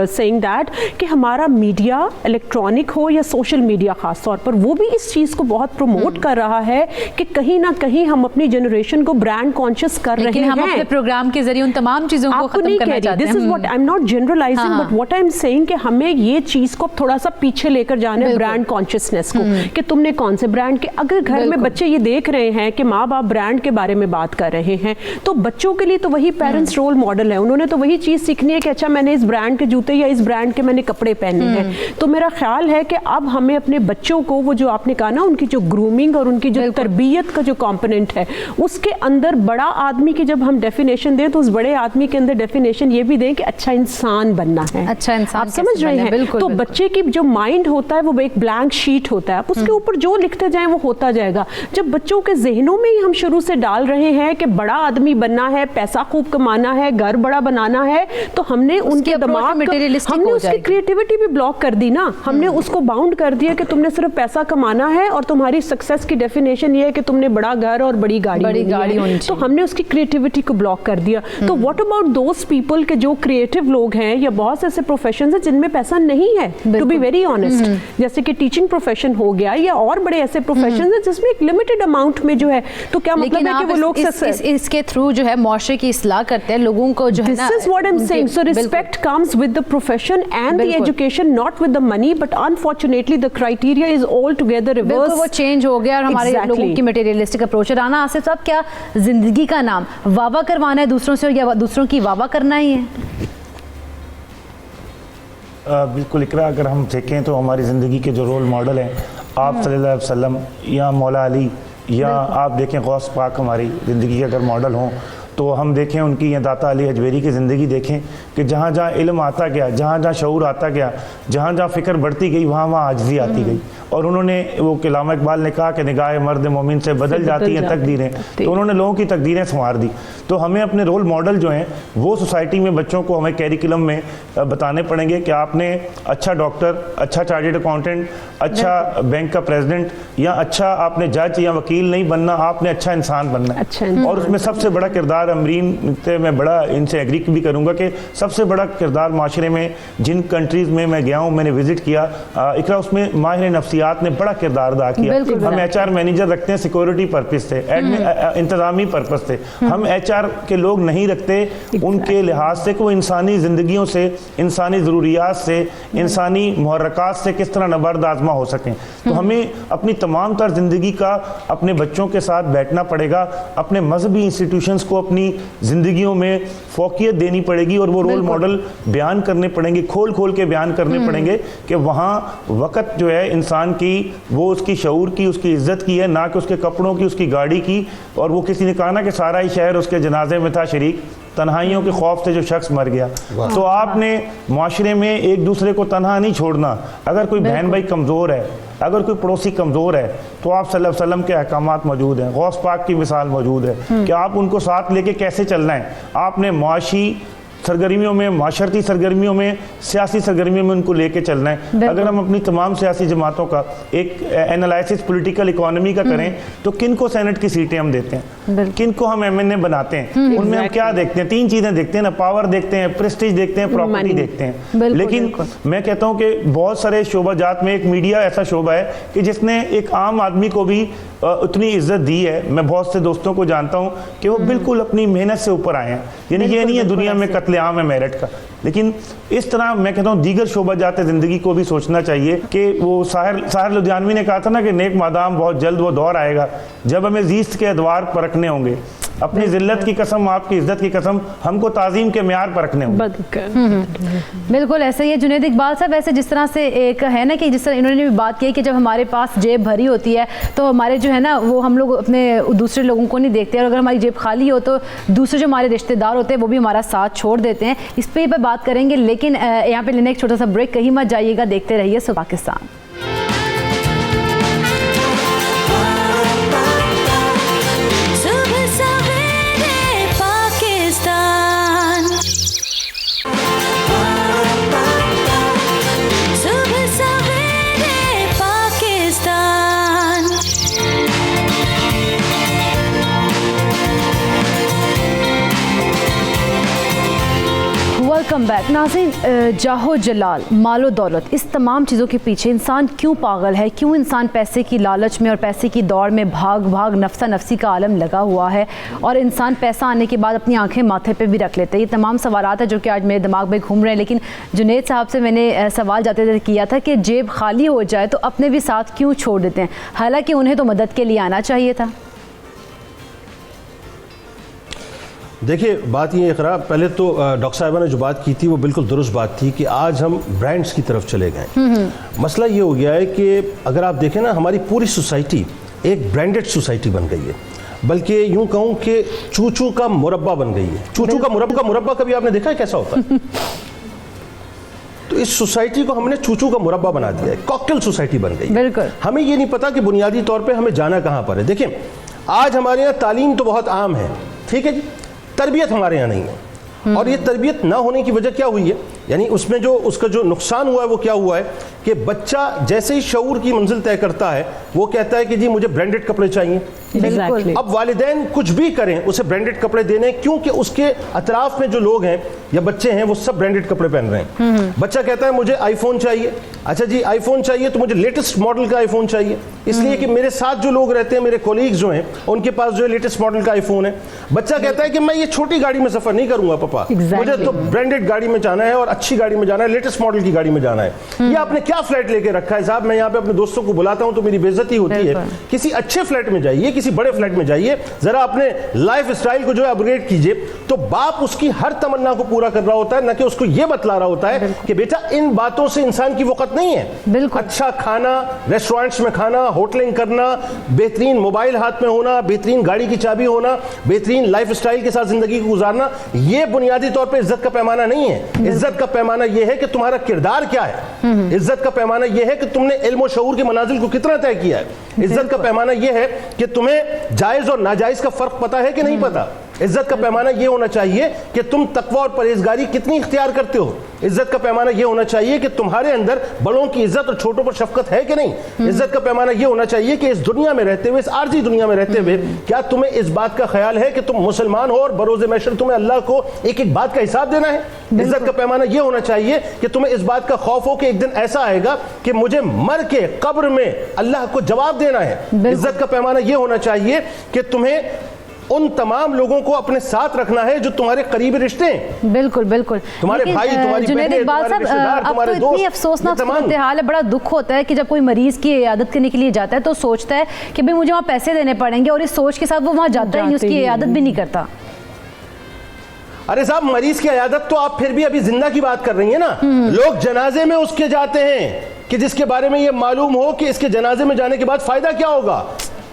S4: saying that کہ ہمارا میڈیا الیکٹرانک ہو یا سوشل میڈیا خاص طور پر, وہ بھی اس چیز کو بہت پروموٹ کر رہا ہے کہ کہیں نہ کہیں ہم اپنی جنریشن کو برانڈ کانشیس کر رہے ہیں.
S1: ہم اپنے پروگرام کے ذریعے ان تمام چیزوں کو ختم کرنا چاہتے ہیں.
S4: This is what I'm not generalizing but what I'm saying کہ ہمیں یہ چیز کو تھوڑا سا پیچھے لے کر جانا ہے, برانڈ کانشیسنس کو, کہ تم نے کون سے برانڈ کے, اگر گھر میں بچے یہ دیکھ رہے ہیں کہ ماں باپ برانڈ کے بارے میں بات کر رہے ہیں تو بچوں کے لیے تو وہی پیرنٹس رول ماڈل ہے, انہوں نے تو وہی چیز سیکھنی ہے کہ اچھا میں نے اس برانڈ کے جوتے یا اس برانڈ کے میں نے کپڑے پہنے ہیں. تو میرا خیال ہے کہ اب ہمیں اپنے بچوں کو وہ جو آپ نے کہا نا ان کی جو گرومنگ اور ان کی جو تربیت کا جو کمپوننٹ ہے اس کے اندر بڑا آدمی کی جب ہم ڈیفینیشن دیں تو اس بڑے آدمی کے اندر ڈیفینیشن یہ بھی دیں کہ اچھا انسان بننا ہے.
S1: اچھا انسان
S4: آپ سمجھ رہے ہیں, تو بچے کی جو مائنڈ ہوتا ہے وہ ایک بلینک شیٹ ہوتا ہے, اس کے اوپر جو لکھتے جائیں وہ ہوتا جائے گا. جب بچوں کے ذہنوں میں ہی ہم شروع سے ڈال رہے ہیں کہ بڑا آدمی بننا ہے, پیسہ خوب کمانا ہے, گھر بڑا بنانا ہے, تو ہم نے ان کے دماغ ہم نے اس کی کریٹیوٹی بھی بلاک کر دی نا, ہم نے اس کو باؤنڈ کر دیا کہ تم نے صرف پیسہ کمانا ہے اور تمہاری سکسیس کی ڈیفینیشن یہ ہے کہ تم نے بڑا گھر اور بڑی گاڑی ہونی ہے, تو ہم نے اس کی کریٹیوٹی کو بلاک کر دیا. تو واٹ اباؤٹ دوز پیپل کہ جو کریٹو لوگ ہیں یا بہت سے ایسے پروفیشنز ہیں جن میں پیسہ نہیں ہے, ٹو بی ویری آنیسٹ, جیسے کہ ٹیچنگ پروفیشن ہو گیا یا اور بڑے ایسے پروفیشنز ہیں جس میں ایک لمیٹڈ اماؤنٹ میں جو ہے, تو کیا مطلب ہے کہ وہ لوگ
S1: اس کے تھرو جو ہے معاشرے کی اصلاح کرتے ہیں لوگوں کو جو ہے نا.
S4: This is what I'm saying. So respect comes with the profession and the education, not with the money, but unfortunately the criteria is altogether reverse.
S1: بالکل وہ چینج ہو گیا اور ہمارے لوگوں کی مٹیریلسٹک اپروچ ہے. رانا آصف صاحب, کیا زندگی کا نام واہ کروانا ہے دوسروں سے یا دوسروں کی واہ کرنا ہی ہے؟
S5: بالکل اقرا, اگر ہم دیکھیں تو ہماری زندگی کے جو رول ماڈل ہیں آپ صلی اللہ علیہ وسلم یا مولا علی یا آپ دیکھیں غوث پاک ہماری زندگی کے اگر ماڈل ہوں, تو ہم دیکھیں ان کی یا داتا علی حجویری کی زندگی دیکھیں کہ جہاں جہاں علم آتا گیا, جہاں جہاں شعور آتا گیا, جہاں جہاں فکر بڑھتی گئی وہاں وہاں عاجزی آتی گئی. اور انہوں نے وہ علامہ اقبال نے کہا کہ نگاہ مرد مومن سے بدل جاتی ہیں تقدیریں, تو انہوں نے لوگوں کی تقدیریں سنوار دی. تو ہمیں اپنے رول ماڈل جو ہیں وہ سوسائٹی میں بچوں کو ہمیں کیریکولم میں بتانے پڑیں گے کہ آپ نے اچھا ڈاکٹر, اچھا چارٹرڈ اکاؤنٹنٹ, اچھا بینک کا پریزیڈنٹ یا اچھا آپ نے جج یا وکیل نہیں بننا, آپ نے اچھا انسان بننا ہے. اور اس میں سب سے بڑا کردار امرین سے میں بڑا ان سے ایگری بھی کروں گا کہ سب سے بڑا کردار معاشرے میں جن کنٹریز میں میں گیا ہوں, میں نے وزٹ کیا اقرا, اس میں ماہر نفسیات نے بڑا کردار ادا کیا. ہم ایچ آر مینیجر رکھتے ہیں سیکورٹی پرپز سے, انتظامی پرپز سے, ہم ایچ آر کے لوگ نہیں رکھتے ان کے لحاظ سے کہ وہ انسانی زندگیوں سے, انسانی ضروریات سے, انسانی محرکات سے کس طرح نبرد آزما ہو سکیں. تو ہمیں اپنی تمام تر زندگی کا اپنے بچوں کے ساتھ بیٹھنا پڑے گا, اپنے مذہبی انسٹیٹیوشنز کو اپنی زندگیوں میں فوقیت دینی پڑے گی اور وہ رول ماڈل بیان کرنے پڑیں گے, کھول کھول کے بیان کرنے پڑیں گے کہ وہاں وقت جو ہے انسان کی وہ اس کی شعور کی, اس کی عزت کی ہے, نہ کہ اس کے کپڑوں کی, اس کی گاڑی کی. اور وہ کسی نے کہا نا کہ سارا ہی شہر اس کے جنازے میں تھا شریک, تنہائیوں کے خوف سے جو شخص مر گیا. تو آپ نے معاشرے میں ایک دوسرے کو تنہا نہیں چھوڑنا. اگر کوئی بہن بھائی کمزور ہے, اگر کوئی پڑوسی کمزور ہے, تو آپ صلی اللہ علیہ وسلم کے احکامات موجود ہیں, غوث پاک کی مثال موجود ہے کہ آپ ان کو ساتھ لے کے کیسے چلنا ہے. آپ نے معاشی سرگرمیوں میں, معاشرتی سرگرمیوں میں, سیاسی سرگرمیوں میں ان کو لے کے چلنا ہے. اگر ہم اپنی تمام سیاسی جماعتوں کا ایک انالائسس پولیٹیکل اکانومی کا کریں تو کن کو سینٹ کی سیٹیں ہم دیتے ہیں, کن کو ہم ایم این اے بناتے ہیں, ان میں ہم کیا دیکھتے ہیں؟ 3 چیزیں دیکھتے ہیں نا, پاور دیکھتے ہیں, پریسٹیج دیکھتے ہیں, پراپرٹی دیکھتے ہیں. لیکن میں کہتا ہوں کہ بہت سارے شعبہ جات میں ایک میڈیا ایسا شعبہ ہے کہ جس نے ایک عام آدمی کو بھی اتنی عزت دی ہے. میں بہت سے دوستوں کو جانتا ہوں کہ وہ بالکل اپنی محنت سے اوپر آئے ہیں. یعنی یہ نہیں ہے دنیا میں قتل عام ہے میرٹ کا, لیکن اس طرح میں کہتا ہوں دیگر شعبہ جات زندگی کو بھی سوچنا چاہیے کہ وہ ساحر لدھیانوی نے کہا تھا نا کہ نیک مادام بہت جلد وہ دور آئے گا جب ہمیں زیست کے ادوار پرکھنے ہوں گے. اپنی ذلت کی قسم, آپ کی عزت کی قسم, ہم کو تعظیم کے معیار پرکھنے ہوں گے.
S1: بالکل ایسا ہی ہے جنید اقبال صاحب. ایسے جس طرح سے ایک ہے نا کہ جس طرح انہوں نے بھی بات کی کہ جب ہمارے پاس جیب بھری ہوتی ہے تو ہمارے جو ہے نا وہ ہم لوگ اپنے دوسرے لوگوں کو نہیں دیکھتے, اور اگر ہماری جیب خالی ہو تو دوسرے جو ہمارے رشتہ دار ہوتے ہیں وہ بھی ہمارا ساتھ چھوڑ دیتے ہیں. اس پہ بات کریں گے, لیکن یہاں پہ لینے ایک چھوٹا سا بریک, کہیں مت جائیے گا, دیکھتے رہیے صبح پاکستان. Welcome back. ناظرین, جاہو جلال, مال و دولت, اس تمام چیزوں کے پیچھے انسان کیوں پاگل ہے؟ کیوں انسان پیسے کی لالچ میں اور پیسے کی دوڑ میں بھاگ نفسا نفسی کا عالم لگا ہوا ہے, اور انسان پیسہ آنے کے بعد اپنی آنکھیں ماتھے پہ بھی رکھ لیتے ہیں؟ یہ تمام سوالات ہیں جو کہ آج میرے دماغ میں گھوم رہے ہیں. لیکن جنید صاحب سے میں نے سوال جاتے جاتے کیا تھا کہ جیب خالی ہو جائے تو اپنے بھی ساتھ کیوں چھوڑ دیتے ہیں, حالانکہ انہیں تو مدد کے لیے آنا چاہیے تھا.
S3: دیکھیے بات یہ اقرا, پہلے تو ڈاکٹر صاحبہ نے جو بات کی تھی وہ بالکل درست بات تھی کہ آج ہم برانڈز کی طرف چلے گئے. مسئلہ یہ ہو گیا ہے کہ اگر آپ دیکھیں نا, ہماری پوری سوسائٹی ایک برانڈڈ سوسائٹی بن گئی ہے, بلکہ یوں کہوں کہ چوچو کا مربع بن گئی ہے. چوچو کا مربع کبھی آپ نے دیکھا ہے کیسا ہوتا ہے؟ تو اس سوسائٹی کو ہم نے چوچو کا مربع بنا دیا ہے, کاکٹیل سوسائٹی بن گئی. بالکل ہمیں یہ نہیں پتا کہ بنیادی طور پہ ہمیں جانا کہاں پر ہے. دیکھیں آج ہمارے یہاں تعلیم تو بہت عام ہے, ٹھیک ہے جی, تربیت ہمارے یہاں نہیں ہے. اور یہ تربیت نہ ہونے کی وجہ کیا ہوئی ہے, یعنی اس میں جو اس کا جو نقصان ہوا ہے وہ کیا ہوا ہے کہ بچہ جیسے ہی شعور کی منزل طے کرتا ہے وہ کہتا ہے کہ جی مجھے برانڈڈ کپڑے چاہیے. اب والدین کچھ بھی کریں اسے برانڈڈ کپڑے دینے, کیونکہ اس کے اطراف میں جو لوگ ہیں یا بچے ہیں وہ سب برانڈڈ کپڑے پہن رہے ہیں. بچہ کہتا ہے مجھے آئی فون چاہیے, اچھا جی آئی فون چاہیے تو مجھے لیٹسٹ ماڈل کا آئی فون چاہیے, اس لیے کہ میرے ساتھ جو لوگ رہتے ہیں, میرے کولیگز جو ہیں, ان کے پاس جو ہے لیٹسٹ ماڈل کا آئی فون ہے. بچہ کہتا ہے کہ میں یہ چھوٹی گاڑی میں سفر نہیں کروں گا پاپا, مجھے تو برانڈڈ گاڑی میں جانا ہے اور اچھی گاڑی میں جانا ہے, لیٹسٹ ماڈل کی گاڑی میں جانا ہے. یا آپ نے کیا فلیٹ لے کے رکھا ہے صاحب, میں یہاں پہ اپنے دوستوں کو بلاتا ہوں تو میری بے عزتی ہوتی ہے. کسی اچھے فلیٹ میں جائیے, کسی بڑے فلیٹ میں جائیے, ذرا اپنے لائف اسٹائل کو جو ہے اپگریڈ کیجئے. تو باپ اس کی ہر تمنا کو پورا کر رہا ہوتا ہے, نہ کہ اس کو یہ بتلا رہا ہوتا ہے کہ بیٹا ان باتوں سے انسان کی وقت نہیں ہے. اچھا کھانا, ریسٹورنٹس میں کھانا, ہوٹلنگ کرنا, بہترین موبائل ہاتھ میں ہونا, بہترین گاڑی کی چابی ہونا, بہترین لائف اسٹائل کے ساتھ زندگی کو گزارنا, یہ بنیادی طور پہ عزت کا پیمانہ نہیں ہے. عزت کا پیمانہ یہ ہے کہ تمہارا کردار کیا ہے. عزت کا پیمانہ یہ ہے کہ تم نے علم و شعور کے منازل کو کتنا طے کیا ہے. عزت کا پیمانہ یہ ہے کہ تمہیں جائز اور ناجائز کا فرق پتا ہے کہ نہیں پتا. عزت کا پیمانہ یہ ہونا چاہیے کہ تم تقوی اور پرہیزگاری کتنی اختیار کرتے ہو. عزت کا پیمانہ یہ ہونا چاہیے کہ تمہارے اندر بڑوں کی عزت اور چھوٹوں پر شفقت ہے کہ نہیں. عزت کا پیمانہ یہ ہونا چاہیے کہ اس دنیا میں رہتے ہوئے, اس عارضی دنیا میں رہتے ہوئے, کیا تمہیں اس بات کا خیال ہے کہ تم مسلمان ہو اور بروز محشر تمہیں اللہ کو ایک ایک بات کا حساب دینا ہے. عزت کا پیمانہ یہ ہونا چاہیے کہ تمہیں اس بات کا خوف ہو کہ ایک دن ایسا آئے گا کہ مجھے مر کے قبر میں اللہ کو جواب دینا ہے. عزت کا پیمانہ یہ ہونا چاہیے کہ تمہیں ان تمام لوگوں کو اپنے ساتھ رکھنا ہے جو تمہارے قریبی رشتے ہیں.
S1: بالکل بالکل.
S3: تمہارے بھائی, تمہاری بہنیں, تمہارے رشتے دار, تمہارے دوست.
S1: اتنی افسوسناک صورتحال ہے, بڑا دکھ ہوتا ہے کہ جب کوئی مریض کی عیادت کرنے کے لیے جاتا ہے تو سوچتا ہے کہ بھئی مجھے وہاں پیسے دینے پڑیں گے, اور اس سوچ کے ساتھ وہ وہاں جاتا ہے, اس کی عیادت بھی نہیں کرتا.
S3: ارے صاحب مریض کی عیادت تو آپ پھر بھی ابھی زندہ کی بات کر رہی ہیں نا. لوگ جنازے میں اس کے جاتے ہیں کہ جس کے بارے میں یہ معلوم ہو کہ اس کے جنازے میں جانے کے بعد فائدہ کیا ہوگا.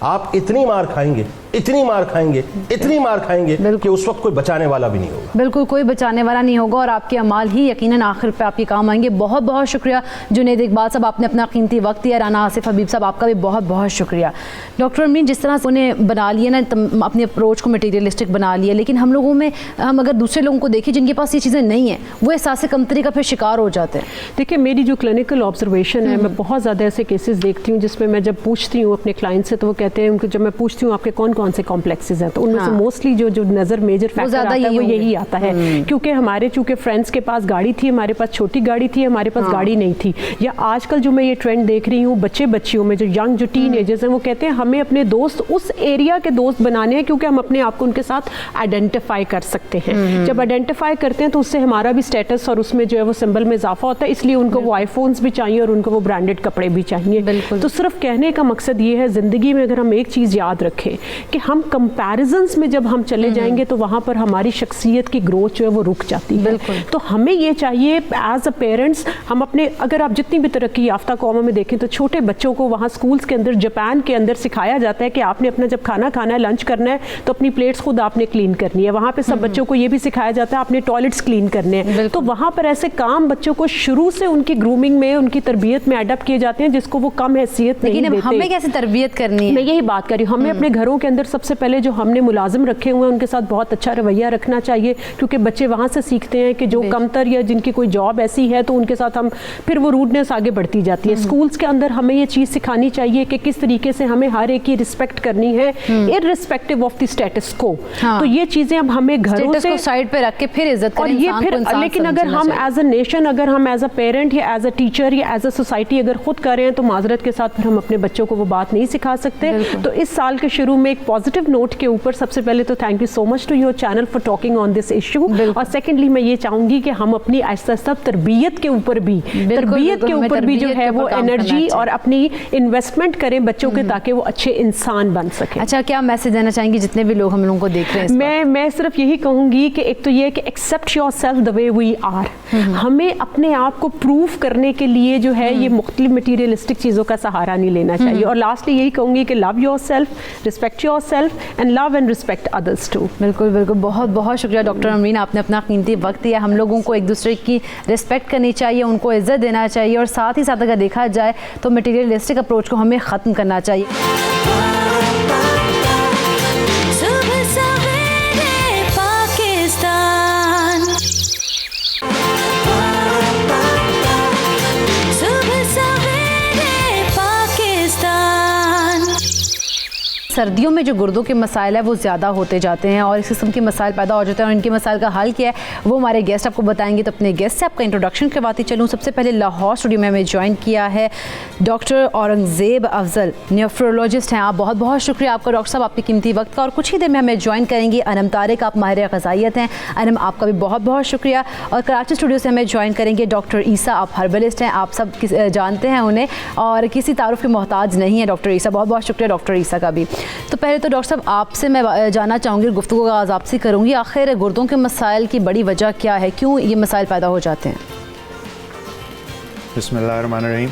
S3: آپ اتنی مار کھائیں گے، اتنی مار کھائیں گے، اتنی مار کھائیں گے کہ اس وقت کوئی بچانے والا بھی نہیں ہوگا.
S1: بالکل کوئی بچانے والا نہیں ہوگا اور آپ کے اعمال ہی یقیناً آخر پہ آپ کے کام آئیں گے. بہت بہت شکریہ جنید اقبال صاحب، آپ نے اپنا قیمتی وقت دیا. رانا آصف حبیب صاحب آپ کا بھی بہت بہت شکریہ. ڈاکٹر امین، جس طرح انہیں بنا لیا نا اپنے اپروچ کو مٹیریلسٹک بنا لیا، لیکن ہم لوگوں میں ہم اگر دوسرے لوگوں کو دیکھیں جن کے پاس یہ چیزیں نہیں ہیں وہ احساس کمتری کا پھر شکار ہو جاتے ہیں.
S4: دیکھیں میری جو کلینکل آبزرویشن ہے، میں بہت زیادہ ایسے کیسز دیکھتی ہوں جس میں میں جب پوچھتی ہوں اپنے کلائنٹ سے تو وہ کہتے ہیں جب میں پوچھتی ہوں آپ کے کون کون سے کمپلیکسز ہیں تو ان میں سے موسٹلی جو نظر میجر فیکٹر آتا ہے وہ یہی آتا ہے. کیونکہ ہمارے چونکہ فرینڈس کے پاس گاڑی تھی، ہمارے پاس چھوٹی گاڑی تھی، ہمارے پاس گاڑی نہیں تھی. یا آج کل جو میں یہ ٹرینڈ دیکھ رہی ہوں بچے بچیوں میں جو ینگ جو ٹین ایجرز ہیں وہ کہتے ہیں ہمیں اپنے دوست اس ایریا کے دوست بنانے ہیں کیونکہ ہم اپنے آپ کو ان کے ساتھ آئیڈینٹیفائی کر سکتے ہیں. جب آئیڈینٹیفائی کرتے ہیں تو اس سے ہمارا بھی اسٹیٹس اور اس میں جو ہے وہ سمبل میں اضافہ ہوتا ہے. اس لیے ان کو وہ آئی فونس بھی چاہیے اور ان کو وہ برانڈڈ کپڑے بھی چاہیے. تو صرف کہنے کا مقصد یہ ہے زندگی میں اگر ہم ایک چیز یاد رکھیں کہ ہم کمپیریزنس میں جب ہم چلے جائیں گے تو وہاں پر ہماری شخصیت کی گروتھ جو ہے وہ رک جاتی ہے. تو ہمیں یہ چاہیے ایز اے پیرنٹس ہم اپنے اگر آپ جتنی بھی ترقی یافتہ قوموں میں دیکھیں تو چھوٹے بچوں کو وہاں اسکولس کے اندر جاپان کے اندر سکھایا جاتا ہے کہ آپ نے اپنا جب کھانا کھانا ہے لنچ کرنا ہے تو اپنی پلیٹس خود آپ نے کلین کرنی ہے. وہاں پہ سب بچوں کو یہ بھی سکھایا جاتا ہے آپ نے ٹوائلٹس کلین کرنے ہیں. تو وہاں پر ایسے کام بچوں کو شروع سے ان کی گرومنگ میں ان کی تربیت میں ایڈاپٹ کیے جاتے ہیں جس کو وہ کم حیثیت نہیں دیتے.
S1: ہمیں کیسے تربیت کرنی ہے؟
S4: میں یہی بات کر رہی ہوں. ہمیں اپنے گھروں کے اندر سب سے پہلے جو ہم نے ملازم رکھے ہوئے ہیں ان کے ساتھ بہت اچھا رویہ رکھنا چاہیے کیونکہ بچے وہاں سے سیکھتے ہیں کہ جو کمتر یا جن کی کوئی جاب ایسی ہے تو ان کے ساتھ ہم پھر وہ روڈنس آگے بڑھتی جاتی ہے. اسکولس کے اندر ہمیں یہ چیز سکھانی چاہیے کہ کس طریقے سے ہمیں ہر ایک کی رسپیکٹ کرنی ہے irrespective of the status quo. تو یہ چیزیں اب ہمیں گھروں سے
S1: سائڈ پہ رکھ کے پھر عزت کریں انسان کو انسان.
S4: لیکن اگر ہم ایز اے نیشن اگر ہم ایز اے پیرنٹ یا ایز اے ٹیچر یا ایز اے سوسائٹی اگر خود کر رہے ہیں تو معذرت کے ساتھ پھر ہم اپنے بچوں کو وہ بات نہیں سکھا سکتے. تو اس سال کے شروع میں ایک پازیٹیو نوٹ کے اوپر سب سے پہلے تو thank you so much to your channel for talking on this issue. اور سیکنڈلی میں یہ چاہوں گی کہ ہم اپنی آہستہ آہستہ تربیت کے اوپر بھی جو ہے وہ انرجی اور اپنی انویسٹمنٹ کریں بچوں کے تاکہ وہ اچھے انسان بن سکیں.
S1: اچھا کیا میسج دینا چاہیں گی جتنے بھی لوگ ہم لوگوں کو دیکھ رہے ہیں؟
S4: میں صرف یہی کہوں گی کہ ایک تو یہ کہ accept yourself the way we are. ہمیں اپنے آپ کو پروف کرنے کے لیے جو ہے یہ مختلف مٹیریلسٹک چیزوں کا سہارا نہیں لینا چاہیے. اور لاسٹلی یہی کہوں گی کہ love yourself, respect yourself and love and respect others too.
S1: بالکل بالکل. بہت بہت شکریہ ڈاکٹر امین، آپ نے اپنا قیمتی وقت دیا. ہم لوگوں کو ایک دوسرے کی رسپیکٹ کرنی چاہیے، ان کو عزت دینا چاہیے اور ساتھ ہی ساتھ اگر دیکھا جائے تو مٹیریلسٹک اپروچ کو ہمیں ختم کرنا چاہیے. سردیوں میں جو گردوں کے مسائل ہیں وہ زیادہ ہوتے جاتے ہیں اور اس قسم کے مسائل پیدا ہو جاتے ہیں اور ان کے مسائل کا حل کیا ہے وہ ہمارے گیسٹ آپ کو بتائیں گے. تو اپنے گیسٹ سے آپ کا انٹروڈکشن کرواتی چلوں. سب سے پہلے لاہور اسٹوڈیو میں ہمیں جوائن کیا ہے ڈاکٹر اورنگزیب افضل، نیفرولوجسٹ ہیں. آپ بہت بہت شکریہ آپ کا ڈاکٹر صاحب آپ کے قیمتی وقت کا. اور کچھ ہی دیر میں ہمیں جوائن کریں گی انم طارق، آپ ماہر غذائیت ہیں. انم آپ کا بھی بہت بہت شکریہ. اور کراچی اسٹوڈیو سے ہمیں جوائن کریں گے ڈاکٹر عیسیٰ، آپ ہربلسٹ ہیں، آپ سب جانتے ہیں انہیں اور کسی تعارف کے محتاج نہیں ہے ڈاکٹر عیسیٰ. بہت بہت شکریہ ڈاکٹر عیسیٰ کا بھی. تو پہلے تو ڈاکٹر صاحب آپ سے میں جاننا چاہوں گی، گفتگو کا آغاز آپ سے کروں گی، آخر گردوں کے مسائل کی بڑی وجہ کیا ہے، کیوں یہ مسائل پیدا ہو جاتے ہیں؟
S6: بسم اللہ الرحمن الرحیم.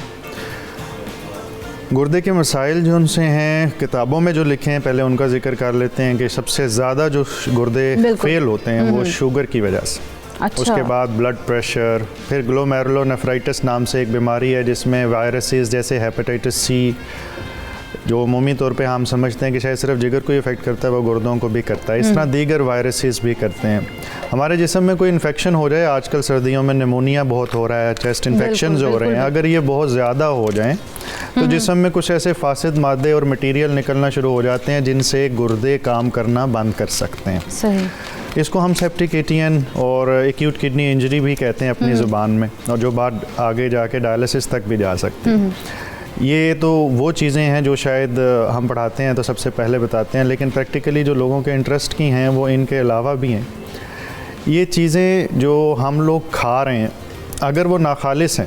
S6: گردے کے مسائل جو ان سے ہیں کتابوں میں جو لکھے ہیں پہلے ان کا ذکر کر لیتے ہیں کہ سب سے زیادہ جو گردے فیل ہوتے ہیں وہ شوگر کی وجہ سے. اس کے بعد بلڈ پریشر، پھر گلومیرولونیفرائٹس نام سے ایک بیماری ہے جس میں وائرسز جیسے ہیپیٹائٹس سی جو عمومی طور پہ ہم سمجھتے ہیں کہ شاید صرف جگر کو افیکٹ کرتا ہے وہ گردوں کو بھی کرتا ہے. اس طرح دیگر وائرسز بھی کرتے ہیں. ہمارے جسم میں کوئی انفیکشن ہو جائے، آج کل سردیوں میں نمونیا بہت ہو رہا ہے، چیسٹ انفیکشنز ہو رہے ہیں، اگر یہ بہت زیادہ ہو جائیں تو جسم میں کچھ ایسے فاسد مادے اور مٹیریل نکلنا شروع ہو جاتے ہیں جن سے گردے کام کرنا بند کر سکتے ہیں.
S1: صحیح.
S6: اس کو ہم سیپٹک ایٹین اور ایکیوٹ کڈنی انجری بھی کہتے ہیں اپنی زبان میں، اور جو بات آگے جا کے ڈائلسس تک بھی جا سکتی ہے. یہ تو وہ چیزیں ہیں جو شاید ہم پڑھاتے ہیں تو سب سے پہلے بتاتے ہیں، لیکن پریکٹیکلی جو لوگوں کے انٹرسٹ کی ہیں وہ ان کے علاوہ بھی ہیں. یہ چیزیں جو ہم لوگ کھا رہے ہیں اگر وہ ناخالص ہیں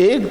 S7: 1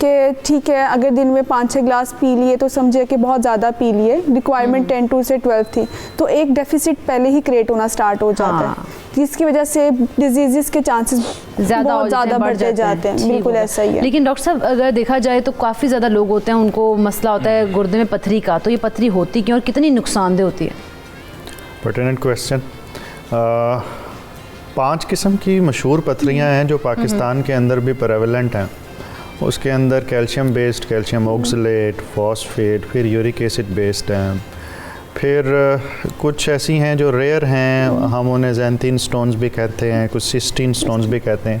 S8: کہ ٹھیک ہے اگر دن میں 5-6 گلاس پی لیے تو سمجھے کہ بہت زیادہ پی لیے, ریکوائرمنٹ 10 سے 12 تھی, تو ایک ڈیفیسٹ پہلے ہی کریٹ ہونا سٹارٹ ہو جاتا ہے, جس کی وجہ سے ڈیزیزز کے چانسز بہت زیادہ بڑھتے جاتے ہیں. بالکل ایسا ہی ہے.
S1: لیکن ڈاکٹر صاحب اگر دیکھا جائے تو کافی زیادہ لوگ ہوتے ہیں ان کو مسئلہ ہوتا ہے گردے میں پتھری کا, تو یہ پتھری ہوتی کیوں اور کتنی نقصان دہ ہوتی ہے؟
S6: Pertinent question. 5 قسم کی مشہور پتھریاں ہیں جو پاکستان کے اندر بھی پریولنٹ ہیں. اس کے اندر کیلشیم بیسڈ, کیلشیم آکسلیٹ, فاسفیٹ, پھر یورک ایسڈ بیسڈ ہیں, پھر کچھ ایسی ہیں جو ریئر ہیں, ہم انہیں زینتین سٹونز بھی کہتے ہیں, کچھ سسٹین سٹونز بھی کہتے ہیں.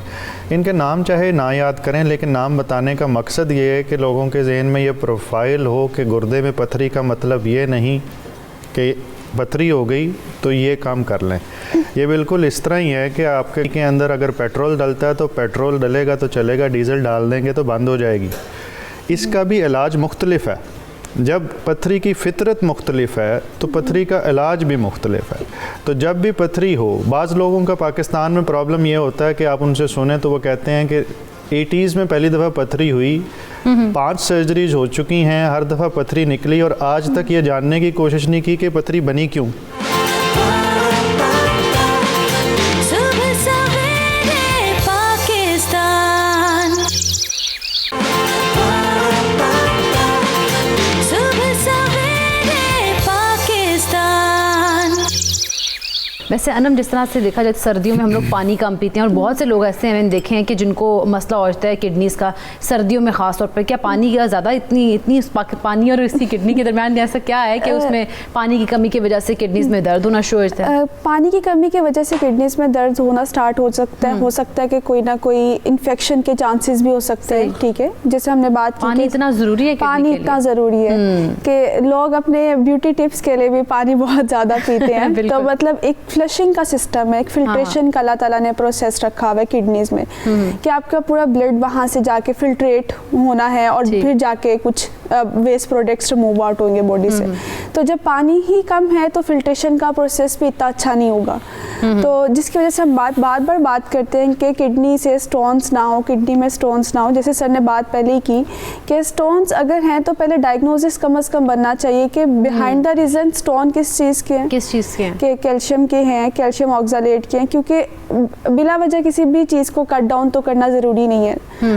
S6: ان کے نام چاہے نہ یاد کریں, لیکن نام بتانے کا مقصد یہ ہے کہ لوگوں کے ذہن میں یہ پروفائل ہو کہ گردے میں پتھری کا مطلب یہ نہیں کہ پتھری ہو گئی تو یہ کام کر لیں. یہ بالکل اس طرح ہی ہے کہ آپ کے اندر اگر پیٹرول ڈلتا ہے تو پیٹرول ڈلے گا تو چلے گا, ڈیزل ڈال دیں گے تو بند ہو جائے گی. اس کا بھی علاج مختلف ہے. جب پتھری کی فطرت مختلف ہے تو پتھری کا علاج بھی مختلف ہے. تو جب بھی پتھری ہو, بعض لوگوں کا پاکستان میں پرابلم یہ ہوتا ہے کہ آپ ان سے سنیں تو وہ کہتے ہیں کہ 80s میں پہلی دفعہ پتھری ہوئی, 5 سرجریز ہو چکی ہیں, ہر دفعہ پتھری نکلی, اور آج تک یہ جاننے کی کوشش نہیں کی کہ پتھری بنی کیوں.
S1: ویسے انم جس طرح سے دیکھا جائے سردیوں میں ہم لوگ پانی کم پیتے ہیں, اور بہت سے لوگ ایسے ہیں میں نے دیکھے ہیں کہ جن کو مسئلہ ہوتا ہے کڈنیز کا سردیوں میں خاص طور پر. کیا پانی کا زیادہ اتنی پانی اور اس کی کڈنی کے درمیان ایسا کیا ہے کہ اس میں پانی کی کمی کی وجہ سے کڈنیز میں درد ہونا شروع ہوتا ہے؟
S8: پانی کی کمی کی وجہ سے کڈنیز میں درد ہونا سٹارٹ ہو سکتا ہے کہ کوئی نہ کوئی انفیکشن کے چانسز بھی ہو سکتے ہیں. ٹھیک ہے, جیسے ہم نے بات کی
S1: پانی اتنا ضروری ہے,
S8: پانی اتنا ضروری ہے کہ لوگ اپنے بیوٹی ٹپس کے لیے بھی پانی بہت زیادہ پیتے ہیں. تو مطلب ایک فلشنگ کا سسٹم ہے, ایک فلٹریشن کا اللہ تعالیٰ نے پروسیس رکھا ہوا ہے کڈنیز میں کہ آپ کا پورا بلڈ وہاں سے جا کے فلٹریٹ ہونا ہے اور پھر جا کے کچھ ویسٹ پروڈکٹس ریموو آؤٹ ہوں گے باڈی سے. تو جب پانی ہی کم ہے تو فلٹریشن کا پروسیس بھی اتنا اچھا نہیں ہوگا. تو جس کی وجہ سے ہم بار بار بات کرتے ہیں کہ کڈنی سے سٹونز نہ ہو, کڈنی میں سٹونز نہ ہو. جیسے سر نے بات پہلے ہی کی کہ سٹونز اگر ہیں تو پہلے ڈائگنوزس کم از کم بننا چاہیے کہ بیہائنڈ دا ریزن سٹون کس چیز کے ہیں, کہ کیلشیم کے ہیں, کیلشیم آکسالیٹ کے ہیں, کیونکہ بلا وجہ کسی بھی چیز کو کٹ ڈاؤن تو کرنا ضروری نہیں ہے.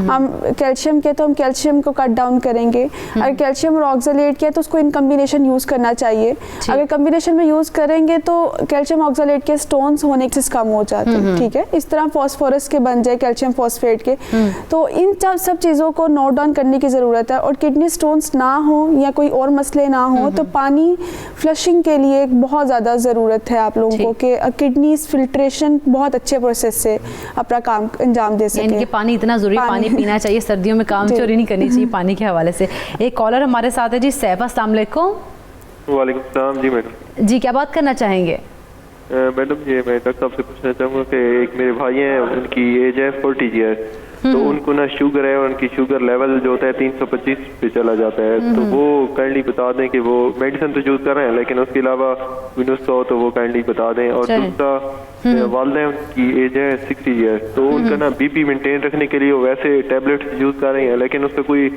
S8: ہم کیلشیم کے تو ہم کیلشیم کو کٹ ڈاؤن کریں گے, اگر کیلشیم اور آکسالیٹ کے تو اس کو ان کمبینیشن یوز کرنا چاہیے. اگر کمبینیشن میں یوز کریں گے تو کیلشیم آکسالیٹ کے سٹونز ہونے سے کم ہو جاتے ہیں. ٹھیک ہے, اس طرح فاسفورس کے بن جائے, کیلشیم فاسفیٹ کے. تو ان سب چیزوں کو نوٹ ڈاؤن کرنے کی ضرورت ہے. اور کڈنی سٹونز نہ ہوں یا کوئی اور مسئلے نہ ہوں تو پانی فلشنگ کے لیے بہت زیادہ ضرورت ہے آپ لوگوں کو کہ کڈنیز فلٹریشن بہت اچھے پروسیس سے اپنا کام انجام دے سکیں.
S1: یعنی کہ پانی اتنا ضروری, پانی پینا چاہیے, سردیوں میں کام چوری نہیں کرنی چاہیے پانی کے حوالے سے. ایک کالر ہمارے ساتھ ہے جی, سیف, السلام علیکم.
S9: وعلیکم السلام. جی میڈم.
S1: جی کیا بات کرنا چاہیں گے؟
S9: میڈم یہ میں ڈاکٹر صاحب سے پوچھنا چاہوں گا کہ ایک میرے بھائی ہیں, ان کی ایج ہے 40 ایئر, تو ان کو نا شوگر ہے, اور ان کی شوگر لیول جو ہوتا ہے 325 پہ چلا جاتا ہے. تو وہ کائنڈلی بتا دیں کہ وہ میڈیسن تو یوز کر رہے ہیں لیکن اس کے علاوہ کوئی نسخہ ہو تو وہ کائنڈلی بتا دیں. اور دوسرا والدہ ان کی ایج ہے 60 ایئر, تو ان کا نا بی پی مینٹین رکھنے کے لیے وہ ویسے ٹیبلٹس یوز کر رہے ہیں, لیکن اس کا کوئی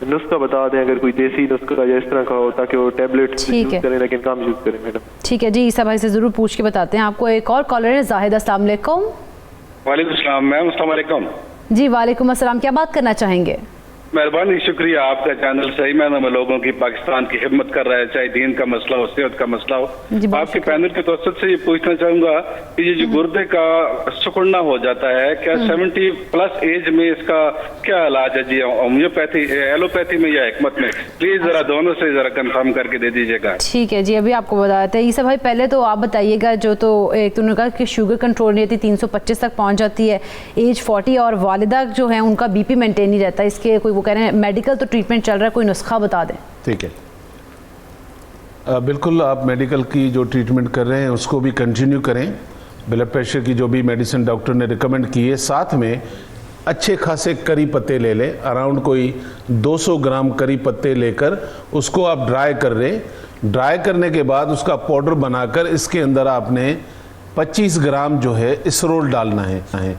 S9: نسخہ بتا دیں اگر کوئی دیسی نسخہ یا اس طرح کا ہو تاکہ وہ ٹیبلٹس یوز کریں لیکن کم یوز کریں. میڈم
S1: ٹھیک ہے جی, عیسیٰ بھائی سے ضرور پوچھ کے بتاتے ہیں آپ کو. ایک اور کالر ہے زاہد, السلام علیکم.
S10: وعلیکم السلام میم. السلام علیکم.
S1: جی وعلیکم السلام, کیا بات کرنا چاہیں گے؟
S10: مہربانی, شکریہ. آپ کا چینل صحیح معنوں میں لوگوں کی پاکستان کی خدمت کر رہا ہے, چاہے دین کا مسئلہ ہو, صحت کا مسئلہ ہو. آپ کے پینل کے توسط سے یہ پوچھنا چاہوں گا کہ یہ جو گردے کا سکڑنا ہو جاتا ہے, کیا 70+ ایج میں اس کا کیا علاج ہے جی, ہومیوپیتھی, ایلوپیتھی میں یا حکمت میں؟ پلیز ذرا دونوں سے ذرا کنفرم کر کے دے دیجیے گا.
S1: ٹھیک ہے جی, ابھی آپ کو بتاتے ہیں. عیسیٰ بھائی پہلے تو آپ بتائیے گا, جو تو ایک تو نے کہا کہ شوگر کنٹرول نہیں رہتی, 325 تک پہنچ جاتی ہے, ایج 40, اور والدہ جو ہیں ان کا بی پی مینٹین نہیں رہتا, اس کے کوئی وہ کہہ رہے ہیں میڈیکل تو ٹریٹمنٹ چل رہا ہے, کوئی نسخہ بتا دیں.
S7: ٹھیک ہے, بالکل آپ میڈیکل کی جو ٹریٹمنٹ کر رہے ہیں اس کو بھی کنٹینیو کریں. بلڈ پریشر کی جو بھی میڈیسن ڈاکٹر نے ریکمینڈ کی ہے, ساتھ میں اچھے خاصے کری پتے لے لیں, اراؤنڈ کوئی 200 گرام کری پتے لے کر اس کو آپ ڈرائی کر لیں. ڈرائی کرنے کے بعد اس کا پاؤڈر بنا کر اس کے اندر آپ نے 25 گرام جو ہے اسرول ڈالنا ہے.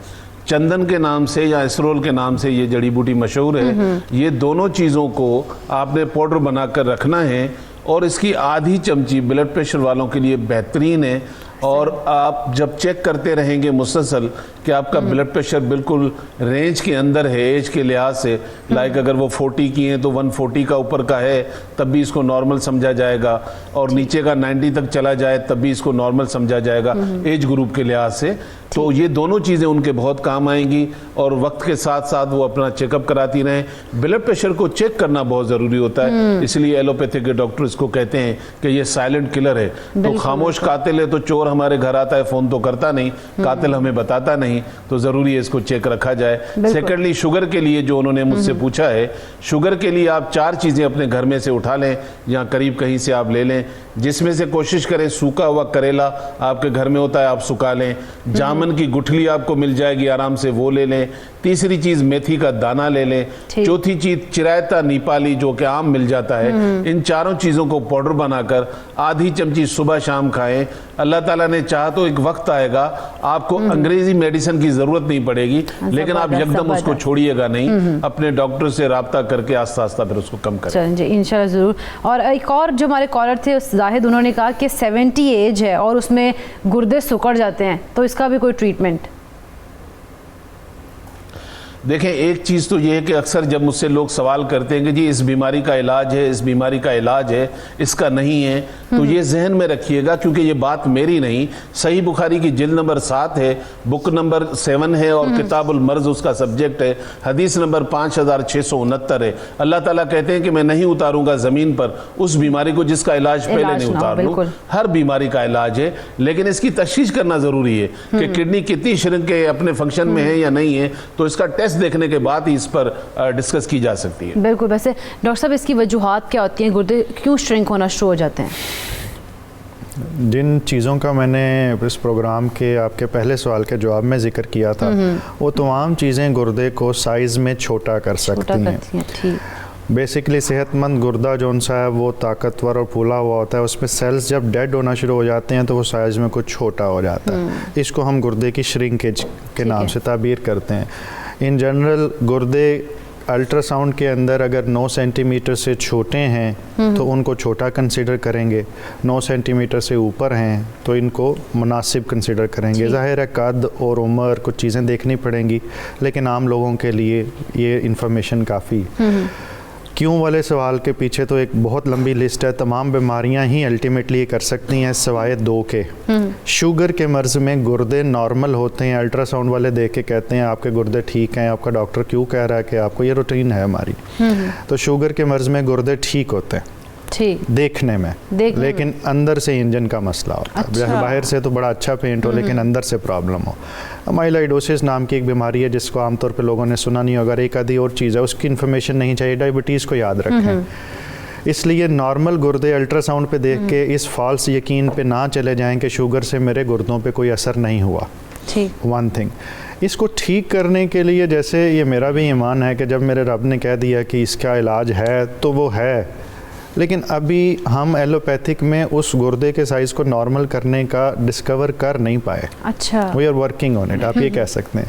S7: چندن کے نام سے یا اسرول کے نام سے یہ جڑی بوٹی مشہور ہے. یہ دونوں چیزوں کو آپ نے پاؤڈر بنا کر رکھنا ہے اور اس کی آدھی چمچی بلڈ پریشر والوں کے لیے بہترین ہے. اور آپ جب چیک کرتے رہیں گے مسلسل کہ آپ کا بلڈ پریشر بالکل رینج کے اندر ہے ایج کے لحاظ سے، لائک اگر وہ 40 کی ہیں تو 140 کا اوپر کا ہے تب بھی اس کو نارمل سمجھا جائے گا، اور نیچے کا 90 تک چلا جائے تب بھی اس کو نارمل سمجھا جائے گا ایج گروپ کے لحاظ سے. تو یہ دونوں چیزیں ان کے بہت کام آئیں گی، اور وقت کے ساتھ ساتھ وہ اپنا چیک اپ کراتی رہیں. بلڈ پریشر کو چیک کرنا بہت ضروری ہوتا ہے، اس لیے ایلوپیتھی کے ڈاکٹر اس کو کہتے ہیں کہ یہ سائلنٹ کلر ہے. تو خاموش قاتل ہے تو چور ہمارے گھر آتا ہے فون تو کرتا نہیں، قاتل ہمیں بتاتا نہیں، تو ضروری ہے اس کو چیک رکھا جائے. سیکنڈلی شوگر کے لیے جو انہوں نے مجھ سے پوچھا ہے، شوگر کے لیے آپ 4 چیزیں اپنے گھر میں سے اٹھا لیں یا قریب کہیں سے آپ لے لیں، جس میں سے کوشش کریں سوکھا ہوا کریلا آپ کے گھر میں ہوتا ہے آپ سکھا لیں، جامن کی گٹھلی آپ کو مل جائے گی آرام سے وہ لے لیں، تیسری چیز میتھی کا دانہ لے لیں، چوتھی چیز چرائتا نیپالی جو کہ عام مل جاتا ہے. ان چاروں چیزوں کو پاؤڈر بنا کر آدھی چمچی صبح شام کھائیں. اللہ تعالیٰ نے چاہا تو ایک وقت آئے گا آپ کو انگریزی میڈیسن کی ضرورت نہیں پڑے گی، لیکن آپ یکدم اس کو چھوڑیے گا نہیں، اپنے ڈاکٹر سے رابطہ کر کے آہستہ آہستہ پھر اس کو کم کریں.
S1: چلیں جی انشاءاللہ ضرور. اور ایک اور جو ہمارے کالر تھے زاہد، انہوں نے کہا کہ 70 ایج ہے اور اس میں گردے سکڑ جاتے ہیں، تو اس کا بھی کوئی ٹریٹمنٹ؟
S7: دیکھیں ایک چیز تو یہ ہے کہ اکثر جب مجھ سے لوگ سوال کرتے ہیں کہ جی اس بیماری کا علاج ہے، اس بیماری کا علاج ہے، اس کا نہیں ہے، تو یہ ذہن میں رکھیے گا کیونکہ یہ بات میری نہیں، صحیح بخاری کی جلد نمبر 7 ہے، بک نمبر 7 ہے اور کتاب المرض اس کا سبجیکٹ ہے، حدیث نمبر 5669 ہے. اللہ تعالیٰ کہتے ہیں کہ میں نہیں اتاروں گا زمین پر اس بیماری کو جس کا علاج پہلے نہیں اتار لوں. ہر بیماری کا علاج ہے، لیکن اس کی تشخیص کرنا ضروری ہے کہ کڈنی کتنی شرنک کے اپنے فنکشن میں ہے یا نہیں ہے، تو اس کا ٹیسٹ دیکھنے کے بعد ہی اس پر ڈسکس کی جا سکتی ہے.
S1: بالکل. ویسے ڈاکٹر صاحب اس کی وجوہات کیا ہوتی ہیں، گردے کیوں شرنک ہونا شروع ہو جاتے ہیں؟
S6: جن چیزوں کا میں نے اس پروگرام کے آپ کے پہلے سوال کے جواب میں ذکر کیا تھا، وہ تمام چیزیں گردے کو سائز میں چھوٹا کر سکتی ہیں. بیسکلی صحت مند گردہ جو ان سا ہے وہ طاقتور اور پھولا ہوا ہوتا ہے، اس میں سیلز جب ڈیڈ ہونا شروع ہو جاتے ہیں تو وہ سائز میں کچھ چھوٹا ہو جاتا ہے. اس کو ہم گردے کی شرنکیج کے نام سے تعبیر کرتے ہیں. ان جنرل گردے الٹرا ساؤنڈ کے اندر اگر 9 سینٹی میٹر سے چھوٹے ہیں تو ان کو چھوٹا کنسیڈر کریں گے، 9 سینٹی میٹر سے اوپر ہیں تو ان کو مناسب کنسیڈر کریں گے. ظاہر ہے قد اور عمر کچھ چیزیں دیکھنی پڑیں گی، لیکن عام لوگوں کے لیے یہ انفارمیشن کافی. کیوں والے سوال کے پیچھے تو ایک بہت لمبی لسٹ ہے. تمام بیماریاں ہی الٹیمیٹلی کر سکتی ہیں سوائے 2 کے. شوگر کے مرض میں گردے نارمل ہوتے ہیں، الٹرا ساؤنڈ والے دیکھ کے کہتے ہیں آپ کے گردے ٹھیک ہیں، آپ کا ڈاکٹر کیوں کہہ رہا ہے کہ آپ کو یہ روٹین ہے ہماری. تو شوگر کے مرض میں گردے ٹھیک ہوتے ہیں دیکھنے میں، لیکن اندر سے انجن کا مسئلہ ہوتا ہے. باہر سے تو بڑا اچھا پینٹ ہو لیکن اندر سے پرابلم ہو. امائلائڈوسس نام کی ایک بیماری ہے جس کو عام طور پہ لوگوں نے سنا نہیں ہوگا، ایک آدھی اور چیز ہے اس کی انفارمیشن نہیں چاہیے. ڈائبٹیز کو یاد رکھیں. اس لیے نارمل گردے الٹرا ساؤنڈ پہ دیکھ کے اس فالس یقین پہ نہ چلے جائیں کہ شوگر سے میرے گردوں پہ کوئی اثر نہیں ہوا. ون تھنگ اس کو ٹھیک کرنے کے لیے، جیسے یہ میرا بھی ایمان ہے کہ جب میرے رب نے کہہ دیا کہ اس کا علاج ہے تو وہ ہے، لیکن ابھی ہم ایلوپیتھک میں اس گردے کے سائز کو نارمل کرنے کا ڈسکور کر نہیں پائے.
S1: اچھا
S6: we are working on it. آپ یہ کہہ سکتے ہیں.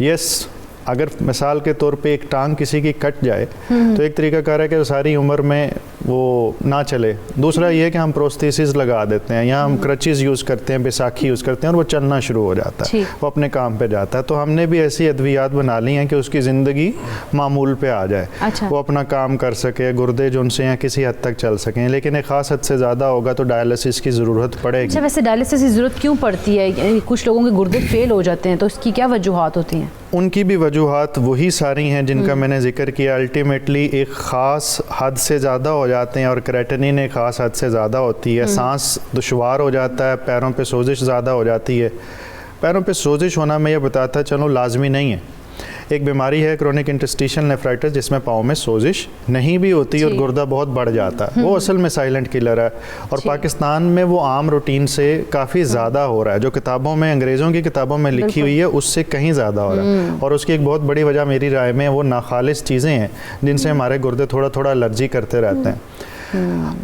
S6: یس اگر مثال کے طور پہ ایک ٹانگ کسی کی کٹ جائے تو ایک طریقہ کار ہے کہ ساری عمر میں وہ نہ چلے. دوسرا یہ ہے کہ ہم پروستھیسس لگا دیتے ہیں یا ہم کرچز یوز کرتے ہیں، بیساکھی یوز کرتے ہیں اور وہ چلنا شروع ہو جاتا ہے، وہ اپنے کام پہ جاتا ہے. تو ہم نے بھی ایسی ادویات بنا لی ہیں کہ اس کی زندگی معمول پہ آ جائے، وہ اپنا کام کر سکے، گردے جو ان سے ہیں کسی حد تک چل سکیں. لیکن ایک خاص حد سے زیادہ ہوگا تو ڈائلسس کی ضرورت پڑے گی.
S1: اچھا ویسے ڈائلسس کی ضرورت کیوں پڑتی ہے؟ کچھ لوگوں کے گردے فیل ہو جاتے ہیں تو اس کی کیا وجوہات ہوتی ہیں؟
S6: ان کی بھی وجوہات وہی ساری ہیں جن کا میں نے ذکر کیا. الٹیمیٹلی ایک خاص حد سے زیادہ ہو جاتے ہیں اور کریٹنین ایک خاص حد سے زیادہ ہوتی ہے. سانس دشوار ہو جاتا ہے، پیروں پہ سوزش زیادہ ہو جاتی ہے. پیروں پہ سوزش ہونا میں یہ بتاتا چلو لازمی نہیں ہے. ایک بیماری ہے کرونک انٹرسٹیشل نیفرائٹس جس میں پاؤں میں سوزش نہیں بھی ہوتی اور گردہ بہت بڑھ جاتا ہے. وہ اصل میں سائلنٹ کلر ہے اور پاکستان میں وہ عام روٹین سے کافی زیادہ ہو رہا ہے. جو کتابوں میں انگریزوں کی کتابوں میں لکھی ہوئی ہے اس سے کہیں زیادہ ہو رہا ہے. اور اس کی ایک بہت بڑی وجہ میری رائے میں وہ ناخالص چیزیں ہیں جن سے ہمارے گردے تھوڑا تھوڑا الرجی کرتے رہتے ہیں.